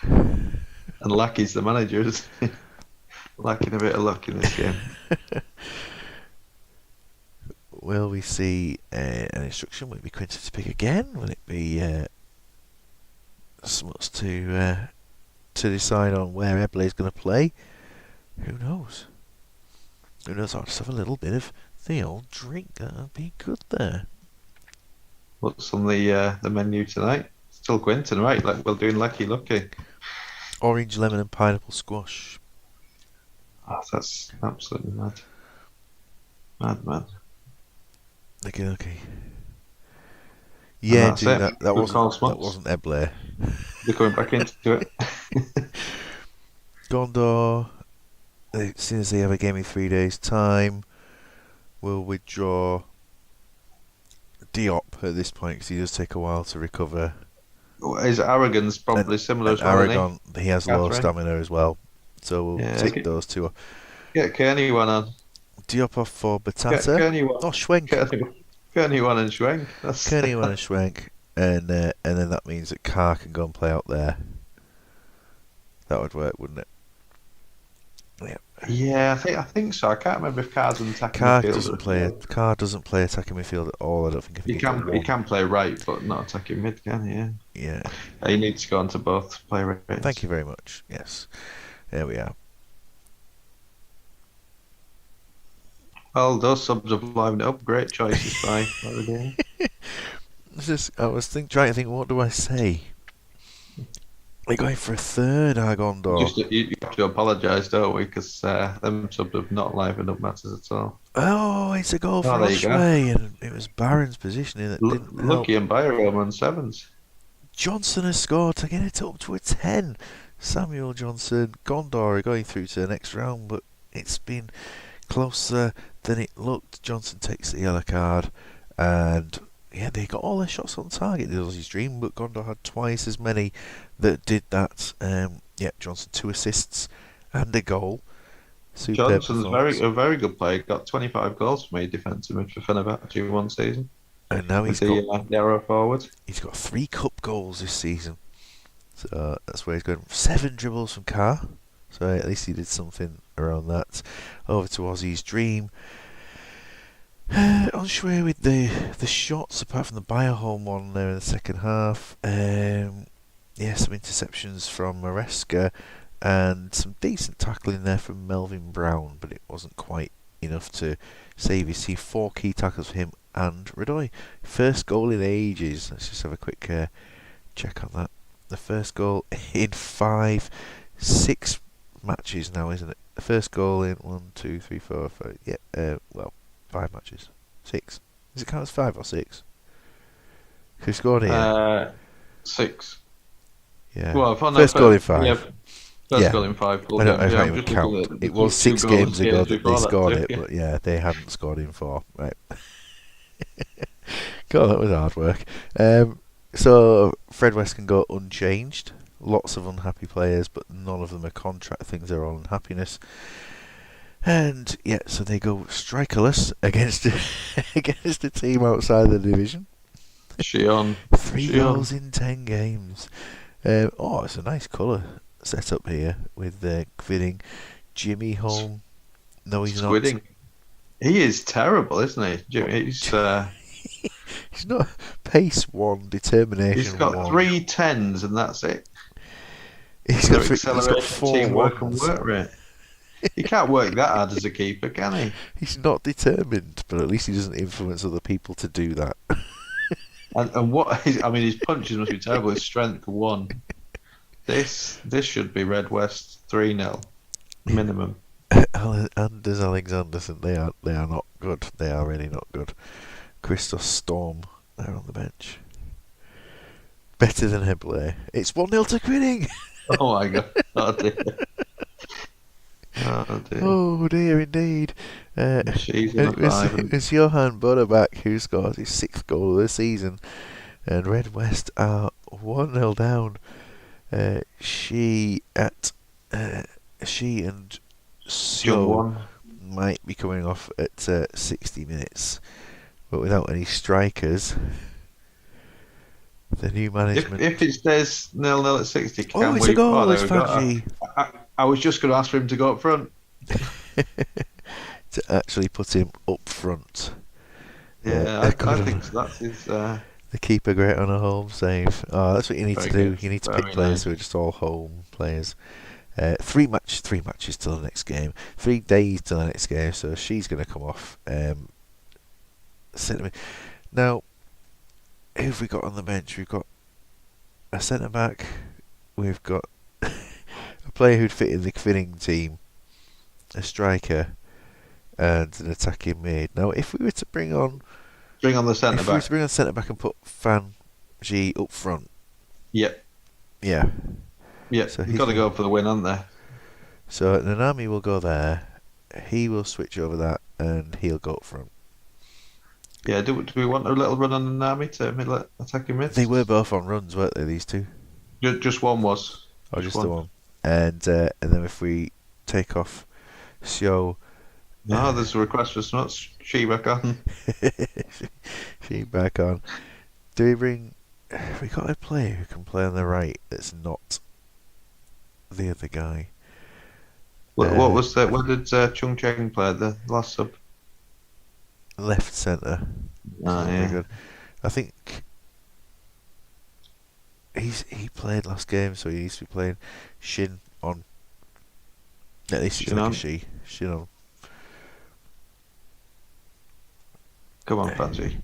and Lucky's the manager. Lacking a bit of luck in this game. will we see an instruction? Will it be Quinton to pick again? Will it be Smuts to decide on where Ebley is going to play? Who knows? Who knows? I'll just have a little bit of the old drink. That'll be good there. What's on the menu tonight? Still Quinton, right? Like we're doing Lucky Lucky. Orange, lemon, and pineapple squash. Oh, that's absolutely mad. Mad, man. Okay. And Yeah, that's dude, it. that Good call, wasn't Smuts. Ebley. They're coming back into it. Gondor, as soon as they have a game in 3 days' time, will withdraw Diop at this point because he does take a while to recover. His arrogance probably similar And as well, isn't Aragon, he has low Catherine? stamina as well. So we'll Yeah, take those two off. get Kearney one on. Diop off for Get Batata. Kearney one. Oh, Schwenk. Kearney one and Schwenk. That's Kearney and Schwenk. And then that means that Carr can go and play out there. That would work, wouldn't it? Yeah. Yeah, I think so. I can't remember if Carr's an attacking Carr midfielder. Carr doesn't play attacking midfield at all. I don't think. I think He can play right, but not attacking mid, can he? Yeah. Yeah. He needs to go on to both play right. Thank you very much. Yes. There we are. Well, those subs have livened it up. Great choices by I was trying to think, what do I say? We're going for a third Argondor. You have to apologise, don't we? Because them subs have not livened up matters at all. Oh, it's a goal for there you go. Osway, and it was Barron's positioning that didn't help. Lucky and Byram on 7s. Johnson has scored to get it up to a 10. Samuel Johnson, Gondor are going through to the next round, but it's been closer than it looked. Johnson takes the yellow card, and yeah, they got all their shots on target. It was his dream, but Gondor had twice as many that did that. Yeah, Johnson 2 assists and a goal. Superb Johnson's a very good player. Got 25 goals for me defensively for Fenerbahce one season. And now he's got narrow forward. He's got 3 cup goals this season. So that's where he's going. 7 dribbles from Carr. So at least he did something around that. Over to Aussie's dream. Unsure with the shots, apart from the Biohome one there in the second half. Yeah, some interceptions from Maresca and some decent tackling there from Melvin Brown, but it wasn't quite enough to save his team. 4 key tackles for him and Radoy. First goal in ages. Let's just have a quick check on that. The first goal in 6 matches now, isn't it? The first goal in 1, 2, 3, 4, 5. Yeah, 5 matches. 6. Does it count as 5 or 6? Who scored here? 6. Yeah. Well, first goal in 5. Yeah, first goal in 5. I can't even count. It was 6 games ago that they scored it, but yeah, they hadn't scored in 4. Right. God, that was hard work. So Fred West can go unchanged. Lots of unhappy players, but none of them are contract things. They're all unhappiness. And yeah, so they go strikerless against against a team outside the division. Shion. 3 goals in 10 games. It's a nice colour set up here with Gviding. Jimmy home. No, he's Squidding. not. He is terrible, isn't he? Jimmy, he's not. Pace 1, determination 1. He's got 3 10s and that's it. He's got 4 teamwork and 1s. work rate. He can't work that hard as a keeper, can he? He's not determined, but at least he doesn't influence other people to do that. And what? His punches must be terrible. His strength 1. This should be Red West 3-0 minimum. Anders Alexanderson, they are not good. They are really not good. Christos Storm, they're on the bench. Better than Hebley. It's 1-0 to Quinning! Oh my God. Oh dear. Oh dear. Oh dear, indeed. She's in a It was, five. it was Johan Bonnerbach who scored his 6th goal of the season, and Red West are 1-0 down. She and Jung Seo one. might be coming off at 60 minutes, but without any strikers. The new management. If it stays 0-0 at 60, Oh, can it's a we? Oh, goal! there It's we go. Fadji I was just going to ask for him to go up front. to actually put him up front. Yeah, I think so. That's his. The keeper great on a home save. Oh, that's what you need Very to do. good. You need to pick Very players nice. who are just all home players. Three matches till the next game. 3 days till the next game. So she's going to come off. Centre mid. Now, who have we got on the bench? We've got a centre back. We've got a player who'd fit in the Finning team, a striker, and an attacking mid. Now, if we were to bring on The centre back. centre back and put Fan G up front, Yep. yeah. Yep. So You've got to go for the win, aren't they? So Nanami will go there. He will switch over that, and he'll go up front. Yeah. Do we want a little run on the army to middle attacking mid? They were both on runs, weren't they? These two, Just one was. or just the one? And then if we take off Seo, No, there's a request for snuts. She back on. she back on. Do we bring? We got a player who can play on the right. That's not the other guy. What was that? Where did Chung Cheng play? The last sub. Left centre. Oh, Very yeah. good. I think he played last game, so he needs to be playing Shin on. At least it's Shin like on. a she. Shin on. Come on, Patsy.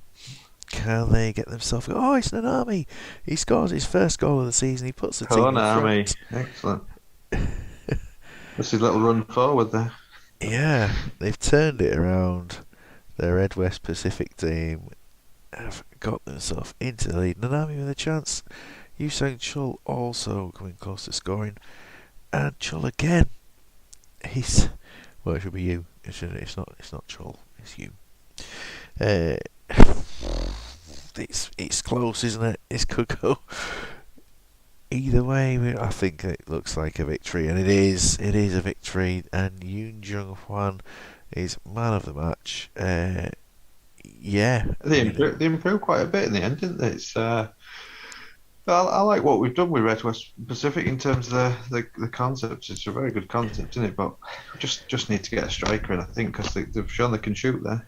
Can they get themselves? Oh, it's Nanami. He scores his first goal of the season. He puts the team in Konami. front. Excellent. That's his little run forward there. Yeah, they've turned it around. The Red West Pacific team have got themselves into the lead. Nanami with a chance. Yusang Chul also coming close to scoring. And Chul again. He's well, it should be you. It's not Chul. It's you. It's close, isn't it? It could go either way. I think it looks like a victory, and it is. It is a victory, and Yoon Jung Hwan is man of the match. Yeah, They improved quite a bit in the end, didn't they? It's I like what we've done with Red West Pacific in terms of the concept. It's a very good concept, isn't it? But we just need to get a striker in, I think, because they've shown they can shoot there.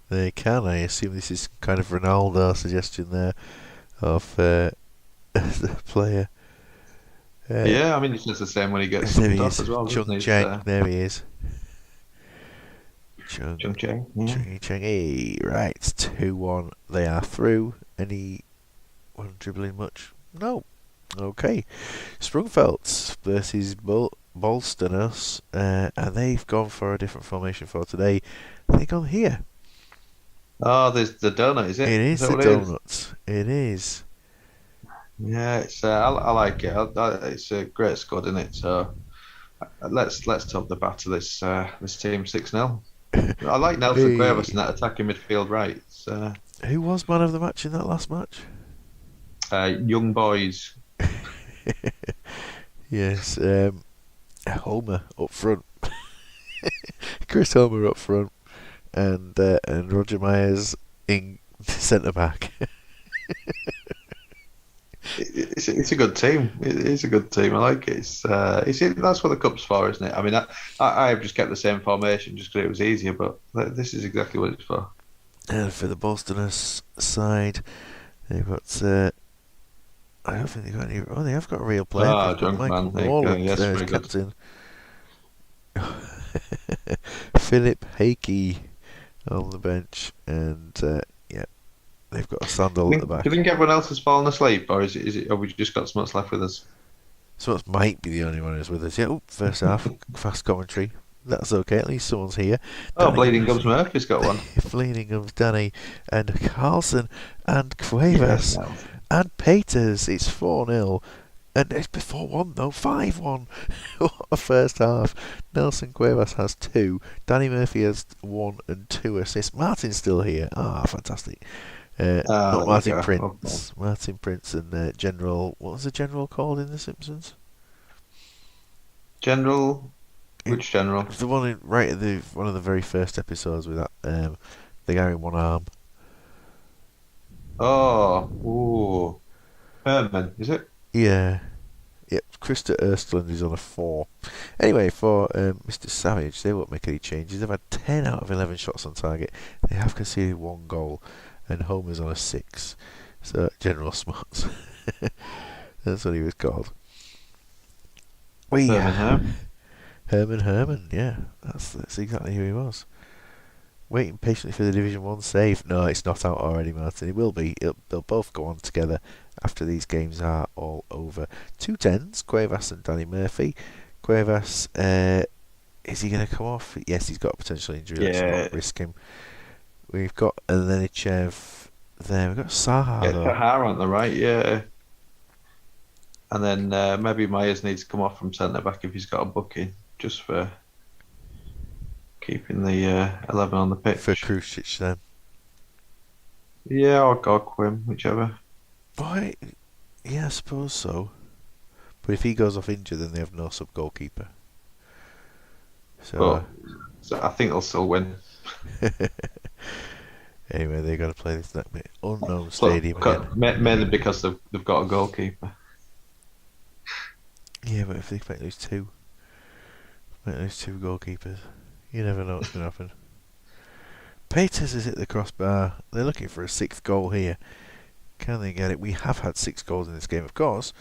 they can. I assume this is kind of Ronaldo suggestion there of the player. Yeah, I mean, it's just the same when he gets There he subbed off is, as well, doesn't Chung he? Cheng. There he is. Chung Chung Cheng. Yeah. Cheng. Hey, right, 2-1. They are through. Anyone dribbling much? No. Okay. Sprungfeldt versus Bolsternos, and they've gone for a different formation for today. They've gone here. Oh, there's the donut, is it? It is that the what it is? donuts. It is. Yeah, it's I like it. It's a great squad, isn't it? So let's top the bat of this team 6-0. I like Nelson Hey. Cuevas in that attacking midfield right. It's, Who was man of the match in that last match? young boys. Yes, Homer up front. Chris Homer up front, and Roger Myers in centre back. It's a good team. It's a good team. I like it. That's what the cup's for, isn't it? I mean, I've just kept the same formation just because it was easier, but this is exactly what it's for. And for the Bolsterners side, they've got. I don't think they've got any. Oh, they have got a real player. Ah, They've got drunk Michael man. There you go. Morland Yes, there as very good. captain. Philip Hakey on the bench, and yeah, they've got a sandal at the back. Do you think everyone else has fallen asleep, or is it? Have we just got so much left with us? So that might be the only one who's with us. Yeah, first half, fast commentary. That's okay. At least someone's here. Oh, Danny Bleeding Gums Murphy, Murphy's got one. Fleeting of Danny, and Carlson, and Yes, Cuevas, no. and Peters. It's 4-0. And it's before 1 though, 5-1. What a first half. Nelson Cuevas has 2. Danny Murphy has 1 and 2 assists. Martin's still here. Fantastic. Ah, Not there you Martin go. Okay. Prince. Martin Prince and General. What was the General called in The Simpsons? General, It, which general? the one right at the one of the very first episodes with that the guy in one arm. Oh, ooh, Herman, is it? Yeah. Yep, Krista Erstland is on a 4. Anyway, for Mr. Savage, they won't make any changes. They've had 10 out of 11 shots on target. They have conceded 1 goal, and Homer's on a 6. So, General Smuts. That's what he was called. We Herman, huh? Herman, yeah. That's exactly who he was. Waiting patiently for the Division 1 save. No, it's not out already, Martin. It will be. They'll both go on together after these games are all over. 2 10s, Cuevas and Danny Murphy. Cuevas, is he going to come off? Yes, he's got a potential injury. Let's Yeah, not risk him. We've got Elenichev there. We've got Saha, yeah, though. Tahar on the right, yeah. And then maybe Myers needs to come off from centre back if he's got a booking, just for keeping the 11 on the For pitch. Krucic, then. Yeah, or Quim, whichever. Boy, yeah, I suppose so. But if he goes off injured, then they have no sub goalkeeper. But so I think they'll still win. Anyway, they're going to play this unknown stadium again. Mainly because they've got a goalkeeper. Yeah, but if they might lose two goalkeepers, you never know what's going to happen. Peters is at the crossbar. They're looking for a 6th goal here. Can they get it? We have had 6 goals in this game, of course.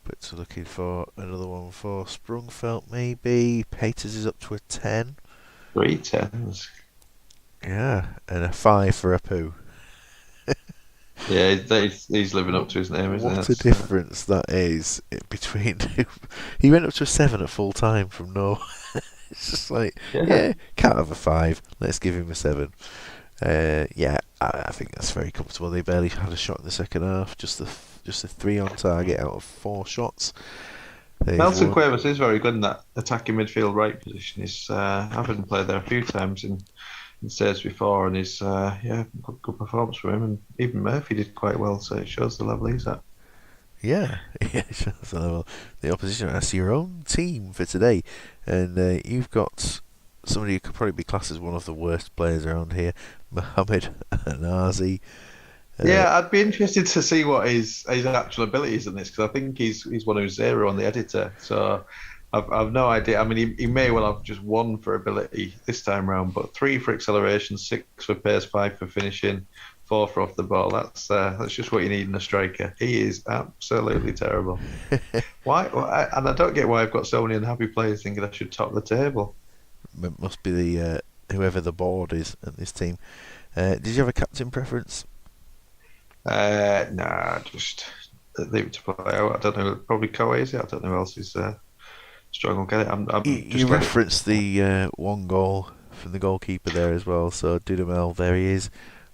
But looking for another one for Sprungfelt, maybe. Peters is up to a 10. 3 10s. Yeah, and a 5 for Apu. Yeah, he's living up to his name, isn't What he? a difference that is between. He went up to a 7 at full time from no. It's just like, yeah, can't have a 5. Let's give him a 7. Yeah, I think that's very comfortable. They barely had a shot in the second half. Just a 3 on target out of 4 shots. Nelson Cuevas is very good in that attacking midfield right position. I've had him play there a few times in states before, and he's good performance for him. And even Murphy did quite well, so it shows the level he's at. Yeah, yeah, it shows the level. The opposition has your own team for today, and you've got somebody who could probably be classed as one of the worst players around here, Mohamed Anazi. Yeah, I'd be interested to see what his actual abilities in this, because I think he's one who's 0 on the editor. So I've no idea. I mean, he may well have just 1 for ability this time round, but 3 for acceleration, 6 for pace, 5 for finishing, 4 for off the ball. That's just what you need in a striker. He is absolutely terrible. Why? And I don't get why I've got so many unhappy players thinking I should top the table. It must be the whoever the board is at this team. Did you have a captain preference? Nah, just leave it to play out. I don't know. Probably Coazy. I don't know who else is strong. Get it. I'm You just referenced the 1 goal from the goalkeeper there as well. So Dudamel, there he is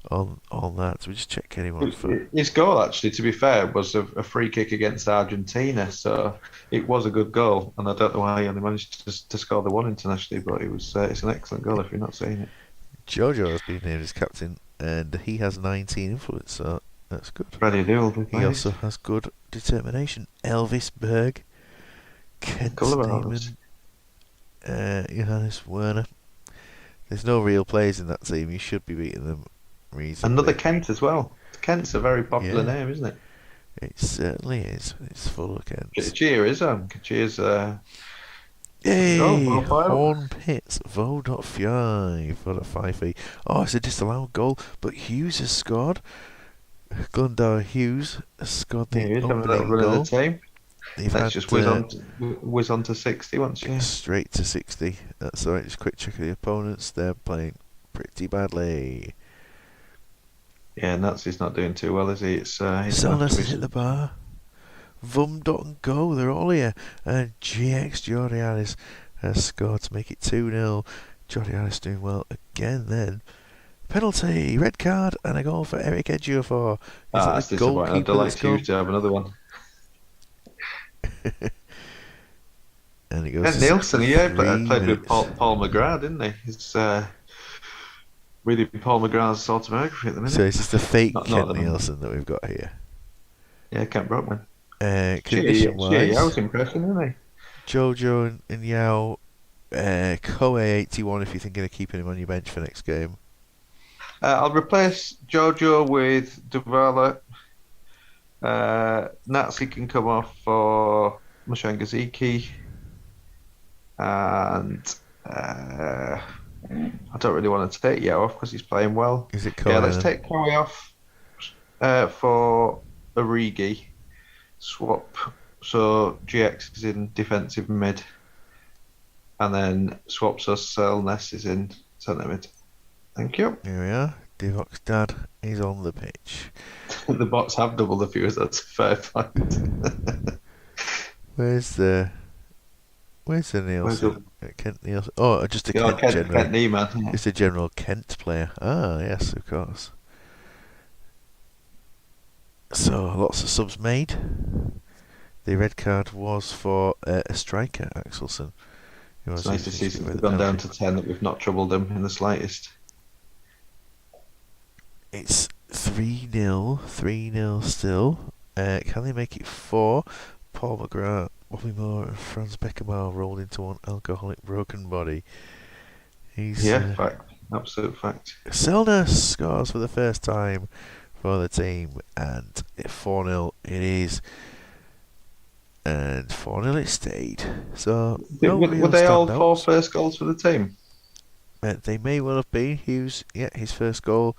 on that. So we just check anyone for. His goal, actually, to be fair, was a free kick against Argentina, so it was a good goal. And I don't know why he only managed to score the 1 internationally, but it's an excellent goal if you're not seeing it. Jojo has been named as captain, and he has 19 influence, so that's good. Brady Newell. He also has good determination. Elvis Berg, Kent Neiman, Johannes Werner. There's no real players in that team. You should be beating them reasonably. Another Kent as well. Kent's a very popular name, isn't it? It certainly is. It's full of Kents. Cheers. Cheers. Hey, Horn Pits, Vo.5, Vo.5. Oh, it's a disallowed goal, but Hughes has scored. Glendower Hughes has scored the opening goal. Let's just whiz on to 60 once, yeah. Straight to 60. That's alright, just quick check of the opponents. They're playing pretty badly. Yeah, Nazi's not doing too well, is he? Selness has hit the bar. Vum.go, they're all here. And GX Jordianis has scored to make it 2-0. Jordi Alice doing well again then. Penalty, red card, and a goal for Eric Ejiofor. Is That's that the disappointing. I'd goalkeeper like that's gone? to have another one. And it goes And to Nielsen, he 63 played with minutes. Paul McGrath, didn't he? He's really Paul McGrath's autobiography at the So minute. is this the fake Not Kent that Nielsen that we've got here? Yeah, Kent Brockman. Condition I wise, was impressing, isn't he? Jojo and Yao, Koei 81 if you're thinking of keeping him on your bench for next game. I'll replace Jojo with Duvala. Nazi can come off for Mushangaziki. And I don't really want to take Yao off because he's playing well. Is it Yeah, Koei let's then? take Koei off for Origi. Swap. So GX is in defensive mid. And then swap so Selness is in centre mid. Thank you. Here we are. Divok's dad is on the pitch. The bots have double the viewers, that's a fair point. Where's the Nielsen? Kent Nielsen. Oh, just a Kent general. Kent Niemann. Yeah. Just a general Kent player. Ah, yes, of course. So lots of subs made. The red card was for a striker, Axelson. It's nice to see since we've gone down to 10 that we've not troubled them in the slightest. It's 3-0. 3-0 still. Can they make it 4? Paul McGrath, Bobby Moore and Franz Beckenbauer rolled into one alcoholic broken body. Fact. Absolute fact. Selness scores for the first time for the team, and 4-0 it is. And 4-0 it stayed. So were they all 4 first goals for the team? They may well have been. Hughes, his first goal.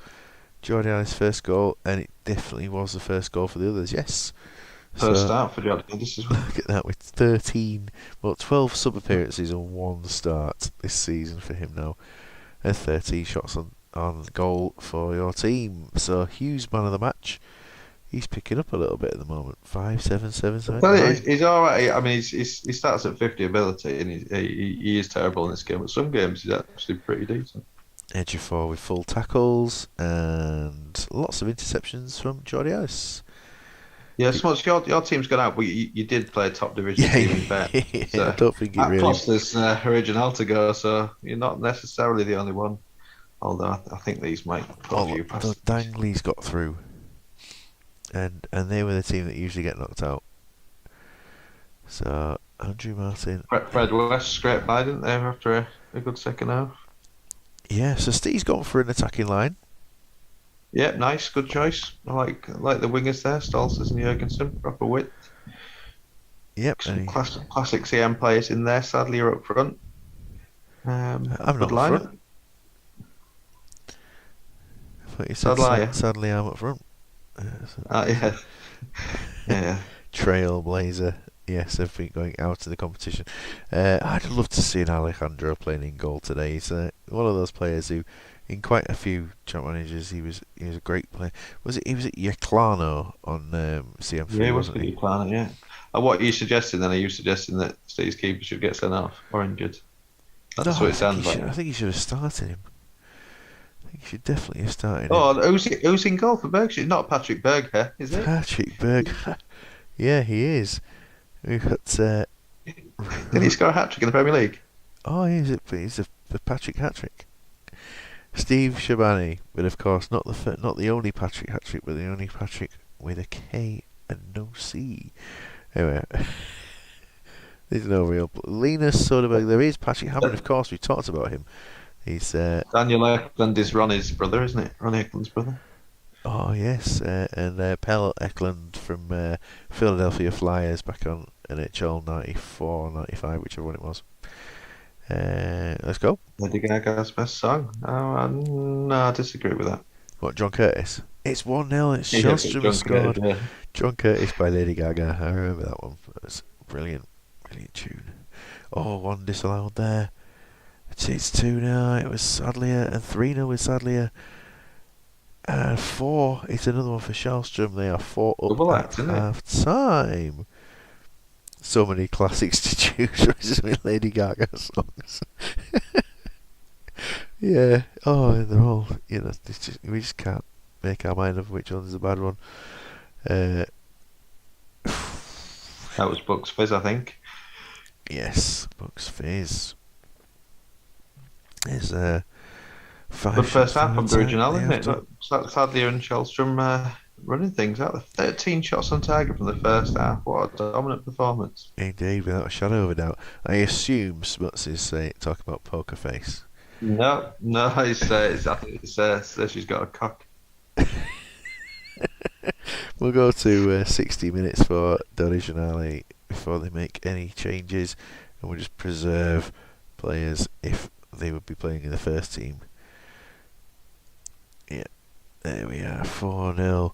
Jordi Alice's first goal, and it definitely was the first goal for the others, yes. First start for Jordi Alice as well. Look at that, with 12 sub-appearances and 1 start this season for him now. And 13 shots on goal for your team. So Hughes, man of the match. He's picking up a little bit at the moment. 5, 7, 7, 7. Well, he's all right. I mean, he starts at 50 ability, and he is terrible in this game. But some games he's actually pretty decent. Ejiofor with full tackles and lots of interceptions from Jordi Alice. Yeah, so your team's gone out, but you did play a top division team in fair. So I don't think it really cost us original to go, so you're not necessarily the only one. Although I think these might put a few past. Dangley's got through. And they were the team that usually get knocked out. So Andrew Martin. Fred West scraped by, didn't they, after a good second half? Yeah, so Steve's gone for an attacking line. Yeah, nice, good choice. I like the wingers there, Stolzers and Jurgensen, proper width. Yep. Some classic CM players in there. Sadly, you're up front. I'm not up front. I thought you said sadly I'm up front. Yeah. Yeah. Trailblazer. Yes, I've been going out of the competition. I'd love to see an Alejandro playing in goal today. He's one of those players who, in quite a few champ managers, he was a great player. He was at Yeclano on CM3? Yeah, he was at Yeclano. Yeah. What are you suggesting then? Are you suggesting that Steve's keeper should get sent off or injured? That's what it sounds like. I think he should have started him. I think he should definitely have started him. Oh, who's in goal for Berkshire? Not Patrick Berg, is it? Patrick Berg. Yeah, he is. We've got. Did he score a hat trick in the Premier League? Oh, he's a Patrick hat trick. Steve Shabani, but of course not the only Patrick hat trick, but the only Patrick with a K and no C. Anyway, there's no real Linus Soderberg. There is Patrick Hammond, of course. We talked about him. He's Daniel Eklund is Ronnie's brother, isn't it? Ronnie Eklund's brother. Oh yes, and Pelle Eklund from Philadelphia Flyers back on NHL 94, 95, whichever one it was. Let's go. Lady Gaga's best song. No, I disagree with that. What, John Curtis? It's 1-0. It's Shellstrom scored. Yeah. John Curtis by Lady Gaga. I remember that one. It was brilliant tune. Oh, one disallowed there. It's 2-0. It was Sadlier, and 3-0 with Sadlier. And 4, it's another one for Shellstrom. They are 4 up at half time. So many classics to choose from. So many Lady Gaga songs. Yeah. Oh, they're all. We just can't make our mind up which one's the bad one. Uh, That was Bucks Fizz, I think. yes, Bucks Fizz. There's Good five first shots half on from the target. original, They isn't have it? done. But sadly, and Shellstrom running things out. 13 shots on target from the first half. What a dominant performance. Indeed, without a shadow of a doubt. I assume Smuts is talking about Poker Face. No, no, I think says she's got a cock. We'll go to 60 minutes for Originale before they make any changes, and we'll just preserve players if they would be playing in the first team. Yeah, there we are, 4-0.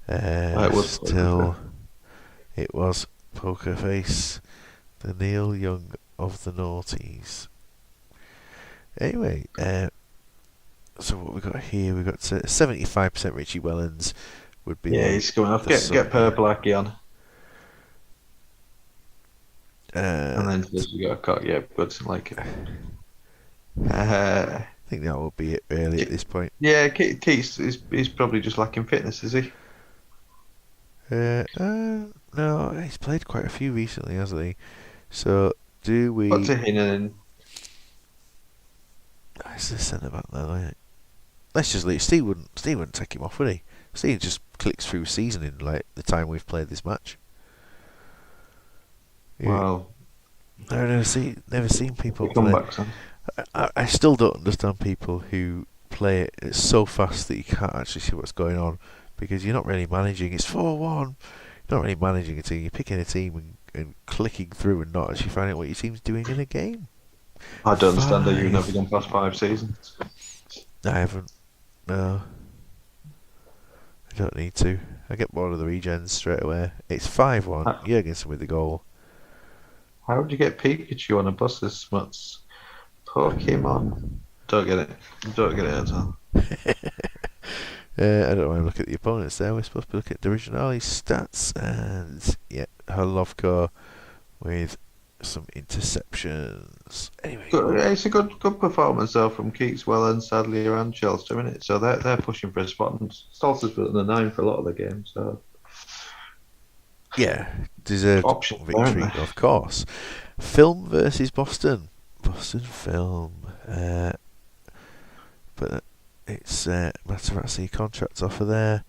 It was Still, it was Poker Face, the Neil Young of the noughties. Anyway, so what we got here? We got 75% Richie Wellens would be. yeah, he's going off. The Get Purple Aki on, and then I you got a cock. Yeah, good. Like it. Uh, think that will be it really at this point. yeah, Keats he's probably just lacking fitness, is he? No, he's played quite a few recently, hasn't he? So do we? What's it in? It's the centre back though, isn't it? Let's just leave. Steve wouldn't take him off, would he? Steve just clicks through season in like the time we've played this match. Well, I've never seen people come play. back, son. I still don't understand people who play it so fast that you can't actually see what's going on because you're not really managing. It's 4-1. You're not really managing a team. You're picking a team and clicking through and not actually finding out what your team's doing in a game. I don't understand that you've never gone past 5 seasons. I haven't. No. I don't need to. I get bored of the regens straight away. It's 5-1. Jurgensen with the goal. How would you get Pikachu on a bus this smuts? Pokemon. Don't get it. Don't get it at all. I don't want to look at the opponents there. We're supposed to be looking at the original stats. And, yeah, Holovko with some interceptions. Anyway. It's a good performance, though, from Keatswell and sadly around Chelsea, isn't it? So they're pushing for a spot. And Stolz's put in the 9 for a lot of the games, so... Yeah, deserved Option, victory, of course. Film versus Boston. Boston Film. But it's Materazzi contract offer there.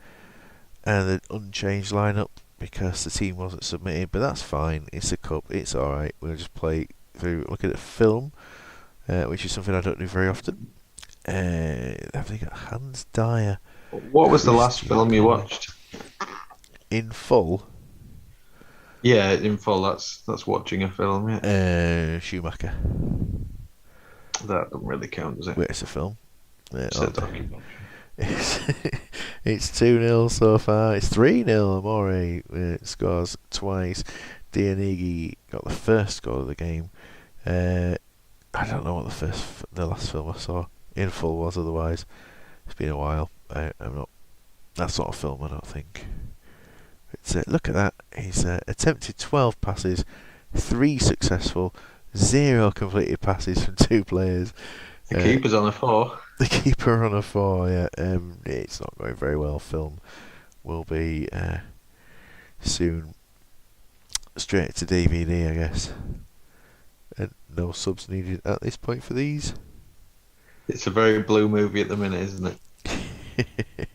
And an unchanged lineup because the team wasn't submitted. But that's fine. It's a cup. It's alright. We'll just play through, look at the film, which is something I don't do very often. Have they got Hans Dyer? What was the last film you watched? In full? Yeah, in full. That's watching a film. Yeah, Schumacher. That doesn't really count, does it? Wait, it's a film. It's a documentary. It's 2-0 so far. It's 3-0. Amore scores twice. Dianigi got the first score of the game. I don't know what the last film I saw in full was. Otherwise, it's been a while. I'm not. That's not a film, I don't think. Look at that. He's attempted 12 passes, 3 successful, 0 completed passes from 2 players. The keeper's on a 4. The keeper on a 4, yeah. It's not going very well. Film will be soon straight to DVD, I guess. And no subs needed at this point for these. It's a very blue movie at the minute, isn't it?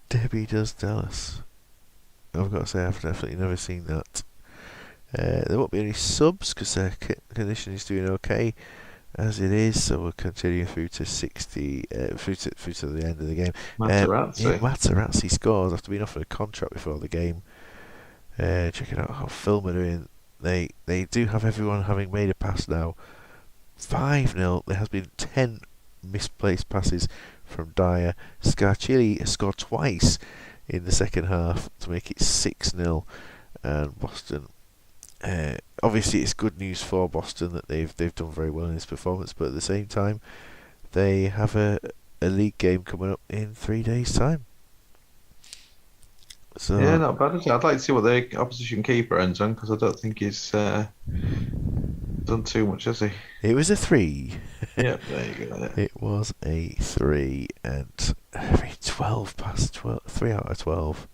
Debbie Does Dallas. I've got to say, I've definitely never seen that. There won't be any subs because their condition is doing okay as it is, so we'll continue through to 60, through to the end of the game. Materazzi. Materazzi scores after being offered a contract before the game. Checking out how Film are doing. They do have everyone having made a pass now. 5-0. There has been 10 misplaced passes from Dyer. Scarchilli scored twice in the second half to make it 6-0, and Boston. Obviously, it's good news for Boston that they've done very well in this performance, but at the same time, they have a league game coming up in 3 days' time. Yeah, So not bad. I'd like to see what the opposition keeper ends on because I don't think he's done too much, has he? it was a 3. Yeah, there you go. Yeah. It was a 3, and I mean, 12 past 12, 3 out of 12.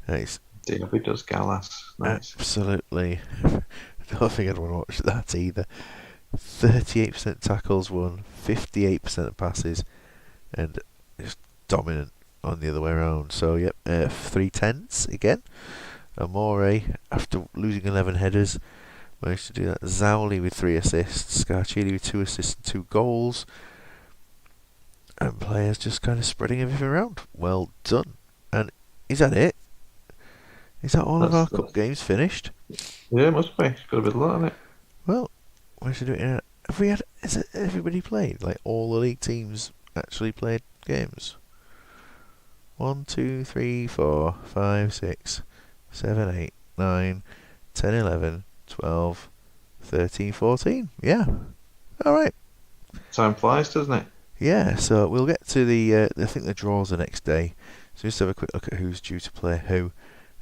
It's Diaby does Gallas. Nice. absolutely. I don't think I'd want to watch that either. 38% tackles won, 58% of passes, and just dominant on the other way around. So, yep, 3 tenths again. Amore, after losing 11 headers, managed to do that. Zawli with 3 assists, Scarchili with 2 assists and 2 goals. And players just kind of spreading everything around. Well done. And is that it? Is that all of our cup That's games finished? yeah, it must be. It's got a bit of lot on it. Well, we should do it. Have we had? Is it everybody played? Like all the league teams actually played games? 1, 2, 3, 4, 5, 6, 7, 8, 9, 10, 11, 12, 13, 14. Yeah. All right. Time flies, doesn't it? Yeah. So we'll get to the. I think the draws the next day. So just have a quick look at who's due to play who,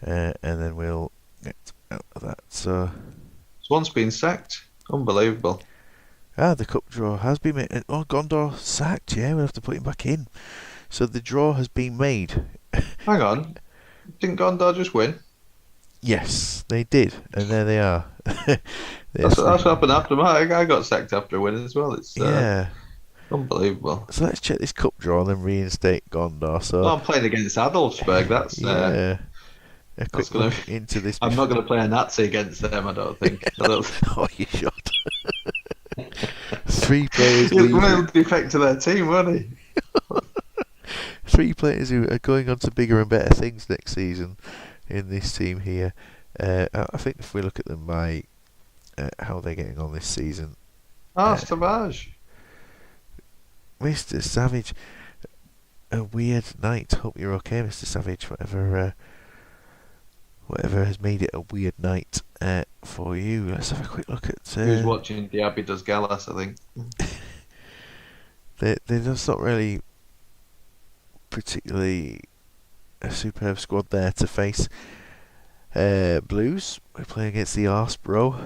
and then we'll get out of that. So. Swan's been sacked. Unbelievable. The cup draw has been made. Oh, Gondor sacked. Yeah, we'll have to put him back in. So the draw has been made. Hang on. Didn't Gondor just win? Yes, they did, and there they are. That's what happened after I got sacked after a win as well. It's Yeah. unbelievable. So let's check this cup draw and then reinstate Gondor. So Well, I'm playing against Adolfsberg. yeah, a that's quick gonna. look into this. I'm not going to play a Nazi against them. I don't think. I don't, Oh, you should. 3 players He'll leaving. defect to their team, won't he? 3 players who are going on to bigger and better things next season in this team here. I think if we look at them by how they're getting on this season, Savage. Mr. Savage, a weird night. Hope you're okay, Mr. Savage. Whatever has made it a weird night for you. Let's have a quick look at. Who's watching Diaby does Gallas? I think. They're just not really particularly a superb squad there to face. Blues, we're playing against the Arsbro.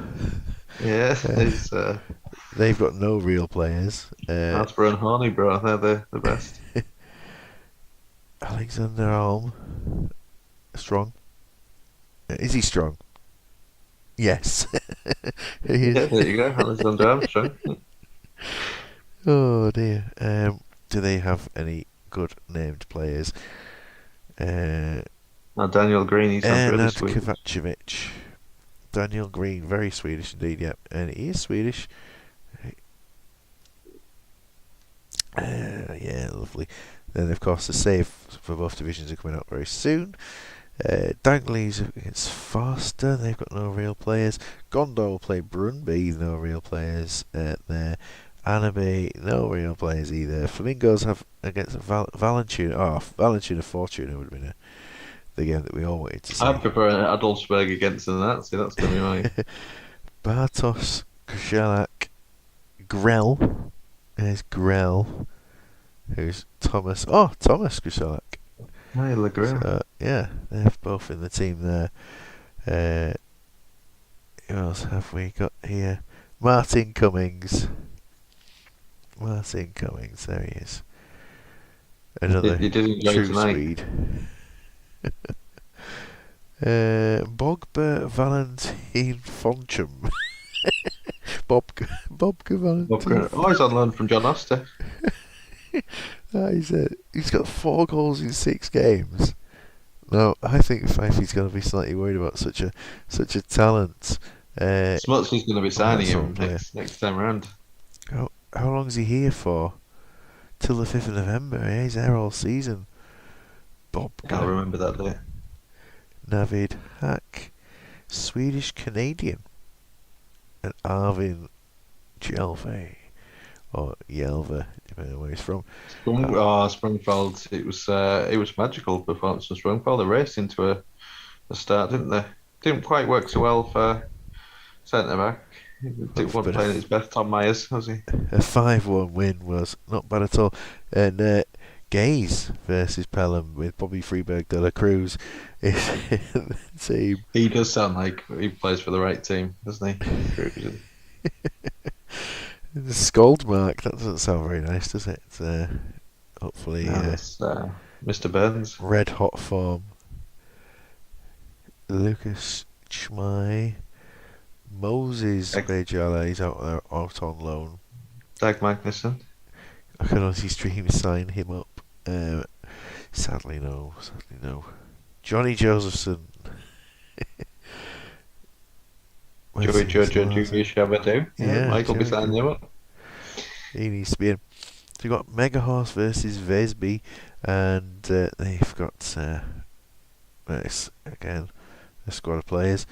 Yeah, it's They've got no real players. Hasbro and Horny, bro. They're the best. Alexander Alm, strong. Is he strong? Yes. He Yeah, is. there you go. Alexander Armstrong. Oh dear. Do they have any good named players? Now Daniel Green, he sounds really Ernad sweet. Kovacevic. Daniel Green, very Swedish indeed, yep. And he is Swedish. Yeah, lovely. Then, of course, the save for both divisions are coming up very soon. Dagley's against Faster, they've got no real players. Gondor will play Brunby, no real players there. Anabe, no real players either. Flamingos have against Valentuna. Oh, Valentuna Fortuna would have been the game that we all wanted to see. I prefer Adolfsberg against the Nazi. That's going to be mine. Bartos, Kushelak, Grell. There's Grell. Who's Thomas? Oh, Thomas Kushelak. Hey, Legrim. So, yeah, they're both in the team there. Who else have we got here? Martin Cummings. Martin Cummings, there he is. Another You did enjoy true tonight. Swede. Bogba Valentin Fonchum. Bobka Valentin. Oh, he's on loan from John Oster. He's got 4 goals in 6 games. Now, I think Fifey's going to be slightly worried about such a talent. Smutsy's going to be signing him player. next time around. How long is he here for? Till the 5th of November. Yeah, he's there all season. Bob. I can't remember that day. Navid Hack. Swedish Canadian. And Arvin Jelve. Or Yelva, depending on where he's from. Sprungfeld. It was magical performance from Sprungfeld. They raced into a start, didn't they? Didn't quite work so well for centre back. He wasn't playing at his best. Tom Myers, was he? A 5-1 win was not bad at all. And Gaze versus Pelham with Bobby Freeberg de la Cruz is in the team. He does sound like he plays for the right team, doesn't he? Cruising. The Scoldmark, that doesn't sound very nice, does it? Hopefully, No, that's Mr. Burns. red hot form. Lucas Chmai. Moses Bejala is out there, out on loan. Dag Magnuson. I can honestly stream sign him up. Sadly no. Johnny Josephson. Joey Jojo Julius Shabadoo. Yeah, Michael be signing him up. He needs to be in. So you've got Mega Horse versus Vesby, and they've got it's, again, a squad of players.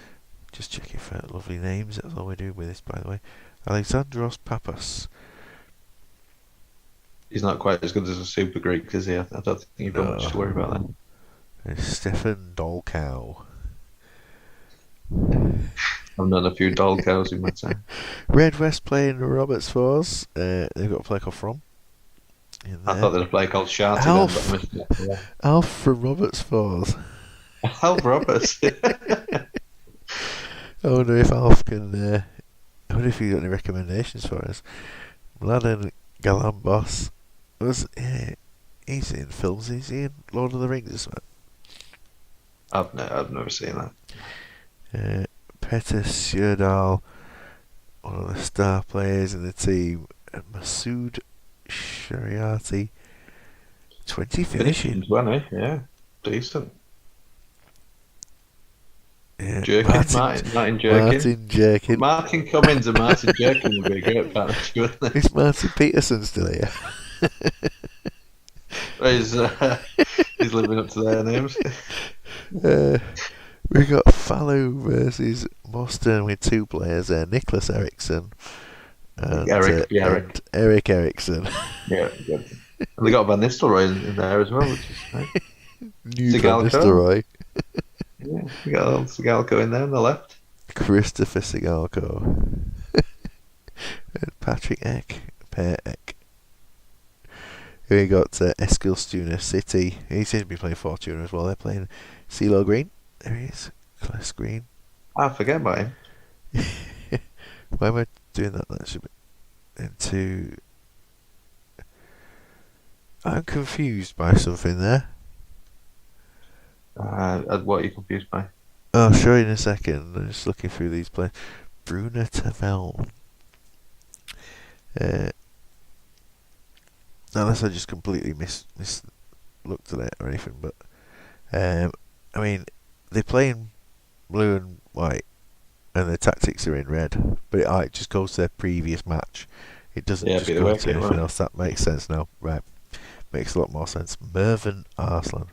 Just checking for lovely names. That's all we're doing with this, by the way. Alexandros Papas. He's not quite as good as a Super Greek, is he? I don't think you've got much to worry about that. And Stefan Dolkow. I've known a few doll cows in my time. Red West playing Roberts Falls. They've got a play called From. I thought they had a play called Sharty Alf. then, but I missed it. Yeah. Alf from Roberts Falls. Alf Roberts. I wonder if Alf can. I wonder if he's got any recommendations for us. Mladen Galambos was. He's in films. He's in Lord of the Rings as well. I've never seen that. Petter Sjödahl, one of the star players in the team, and Masood Shariati, 20 finishing. 20, yeah, decent. Yeah, Martin Jerkin. Martin Cummins and Martin Jerkin would be a great partnership, wouldn't they? Is Martin Peterson still here? He's living up to their names. We got Fallu versus Boston with two players there, Nicholas Eriksson and Eric Eric Eriksson. Yeah, good. And they got Van Nistelrooy in there as well, which is nice. New Van Nistelrooy. Yeah, we got old Sigalko in there on the left. Christopher Sigalko. And Patrick Per Eck. Here we got Eskilstuna City. He seems to be playing Fortuna as well. They're playing CeeLo Green. There he is. Class Green. I forget about him. Why am I doing that? That should be into. I'm confused by something there. What are you confused by? I'll show you in a second. I'm just looking through these players. Bruna Tavel. Unless I just completely looked at it or anything, but I mean, they play in blue and white, and their tactics are in red, but it just goes to their previous match. It doesn't just go to anything else. That makes sense now, right? Makes a lot more sense. Mervyn Arslan.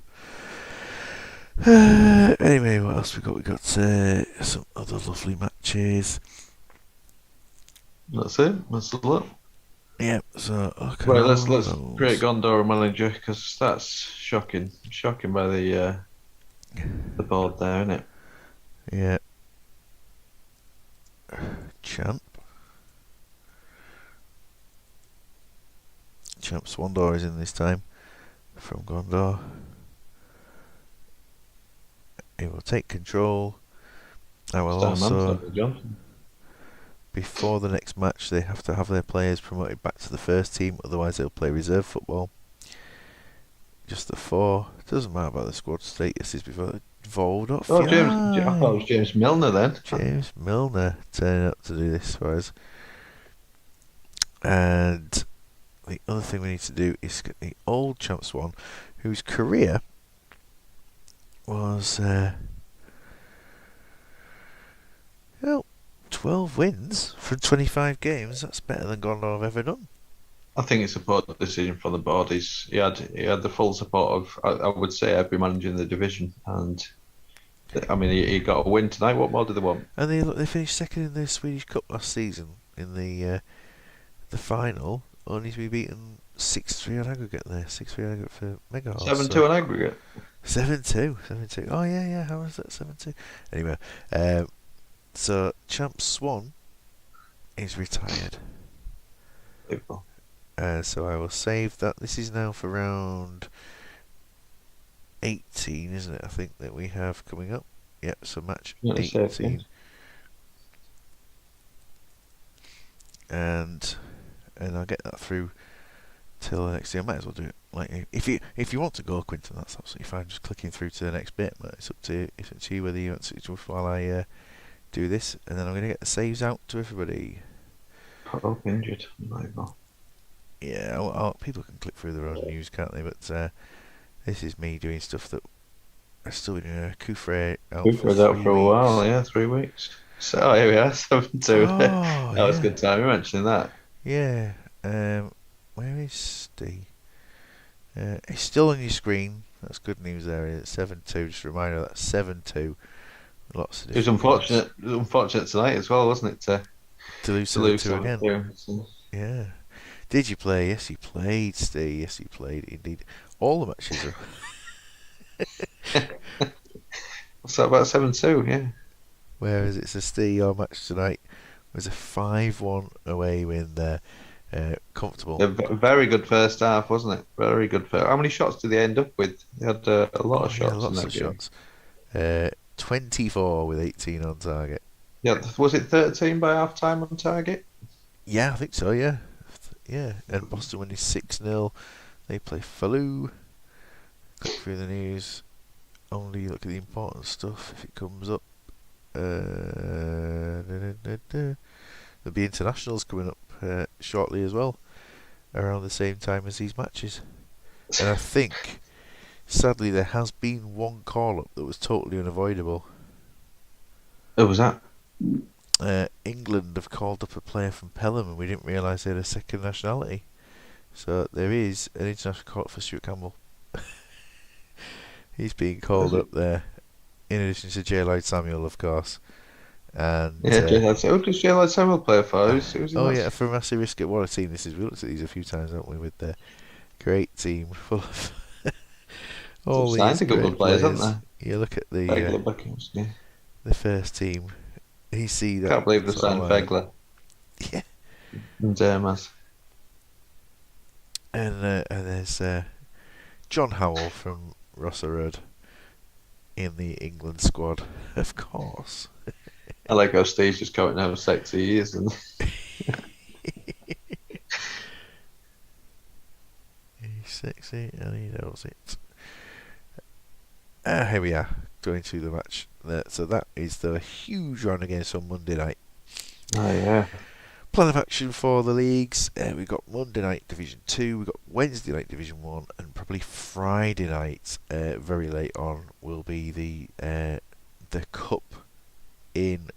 Anyway, what else we got? We got some other lovely matches. That's it. That's a lot. Yeah. So okay. Right, let's create Gondor manager, because that's shocking by the board there, isn't it? Yeah. Champ Swandor is in this time from Gondor. He will take control. I will also, before the next match, they have to have their players promoted back to the first team, otherwise they'll play reserve football. Just the 4. It doesn't matter about the squad statuses before they're involved. I thought it was James Milner then. James Milner turning up to do this for us. And the other thing we need to do is get the old Champ Swan, whose career was 12 wins from 25 games. That's better than Gondor have ever done. I think it's a poor decision from the board. He had the full support of, I would say, every manager in the division, and I mean he got a win tonight. What more did they want? And they finished second in the Swedish Cup last season in the final, only to be beaten 6-3 on aggregate there. 6-3 on aggregate for Mega Horse. 7-2 on aggregate. 7-2. Oh yeah. How was that 7-2? Anyway, so Champ Swan is retired. People. So I will save that. This is now for round 18, isn't it? I think that we have coming up. Yep, so match Not a second. 18. And I'll get that through till the next year. I might as well do it. Like if you want to go, Quinton, that's absolutely fine. Just clicking through to the next bit. But it's up to you whether you want to just while I do this, and then I'm going to get the saves out to everybody. Put up injured. Yeah, people can click through their own news, can't they? But this is me doing stuff that I still been Kufre out We've for been out 3 for a weeks. while, yeah, 3 weeks. So here we are, 7-2. Oh, That was yeah. good time. You mentioning that. Yeah. Where is Steve? It's still on your screen. That's good news there. It's 7-2. Just a reminder that's 7-2. Lots of It was different games. unfortunate. It was unfortunate tonight as well, wasn't it? To lose To lose 7-2 again. 7-2. So. Yeah. Did you play? Yes, you played, Steve. Yes, you played. Indeed. All the matches are. What's that about 7-2? Yeah. Whereas it's a Steve, your match tonight was a 5-1 away win there. Comfortable. Very good first half, wasn't it? Very good first. How many shots did they end up with? They had a lot of shots in lots that of game. shots. 24 with 18 on target. Yeah, was it 13 by half time on target? Yeah, I think so, yeah. Yeah, and Boston winning 6-0. They play Falou. Click through the news. Only look at the important stuff if it comes up. There'll be internationals coming up shortly as well, around the same time as these matches. And I think, sadly, there has been one call-up that was totally unavoidable. Oh, was that? England have called up a player from Pelham and we didn't realise they had a second nationality. So there is an international call for Stuart Campbell. He's being called up there, in addition to J. Lloyd Samuel, of course. And Yeah, who does J. Lloyd Samuel play for? Who's oh yeah, for Massive Risk at what a team this is. We looked at these a few times, haven't we? With the great team full of all these signed a couple great of players, players. haven't You look at they? Yeah. the first team. You see that. Can't believe they signed Fegler. Yeah. And Dermas. And there's John Howell from Rosserud in the England squad, of course. I like how Steve's just counting how sexy he is. And he's sexy and he knows it. Here we are, going to the match. So that is the huge run against on Monday night. oh yeah. Plan of action for the leagues. We've got Monday night Division 2, we've got Wednesday night Division 1, and probably Friday night, very late on, will be the Cup in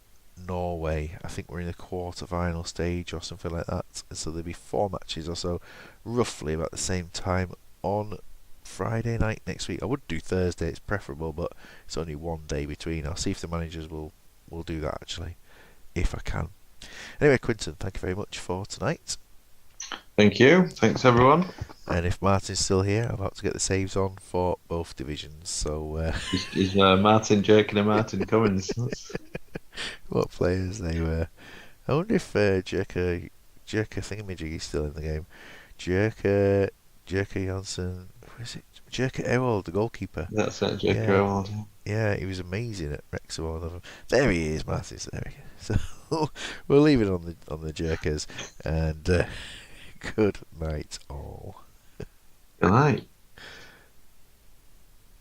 Norway. I think we're in the quarter-final stage or something like that. And so there'll be 4 matches or so, roughly about the same time on Friday night next week. I would do Thursday, it's preferable, but it's only one day between. I'll see if the managers will do that, actually, if I can. Anyway, Quinton, thank you very much for tonight. Thank you. Thanks, everyone. And if Martin's still here, I'm about to get the saves on for both divisions. So, Is Martin Jerkin and Martin Cummins? what players they were. I wonder if Jerker Thingamajig is still in the game. Jerker Janssen, where's it? Jerker Ewald, the goalkeeper. That's it, Jerker Ewald. Yeah, he was amazing at Wrexham. One of them. There he is, Martin's there. So we'll leave it on the Jerkers, and good night all. Good night.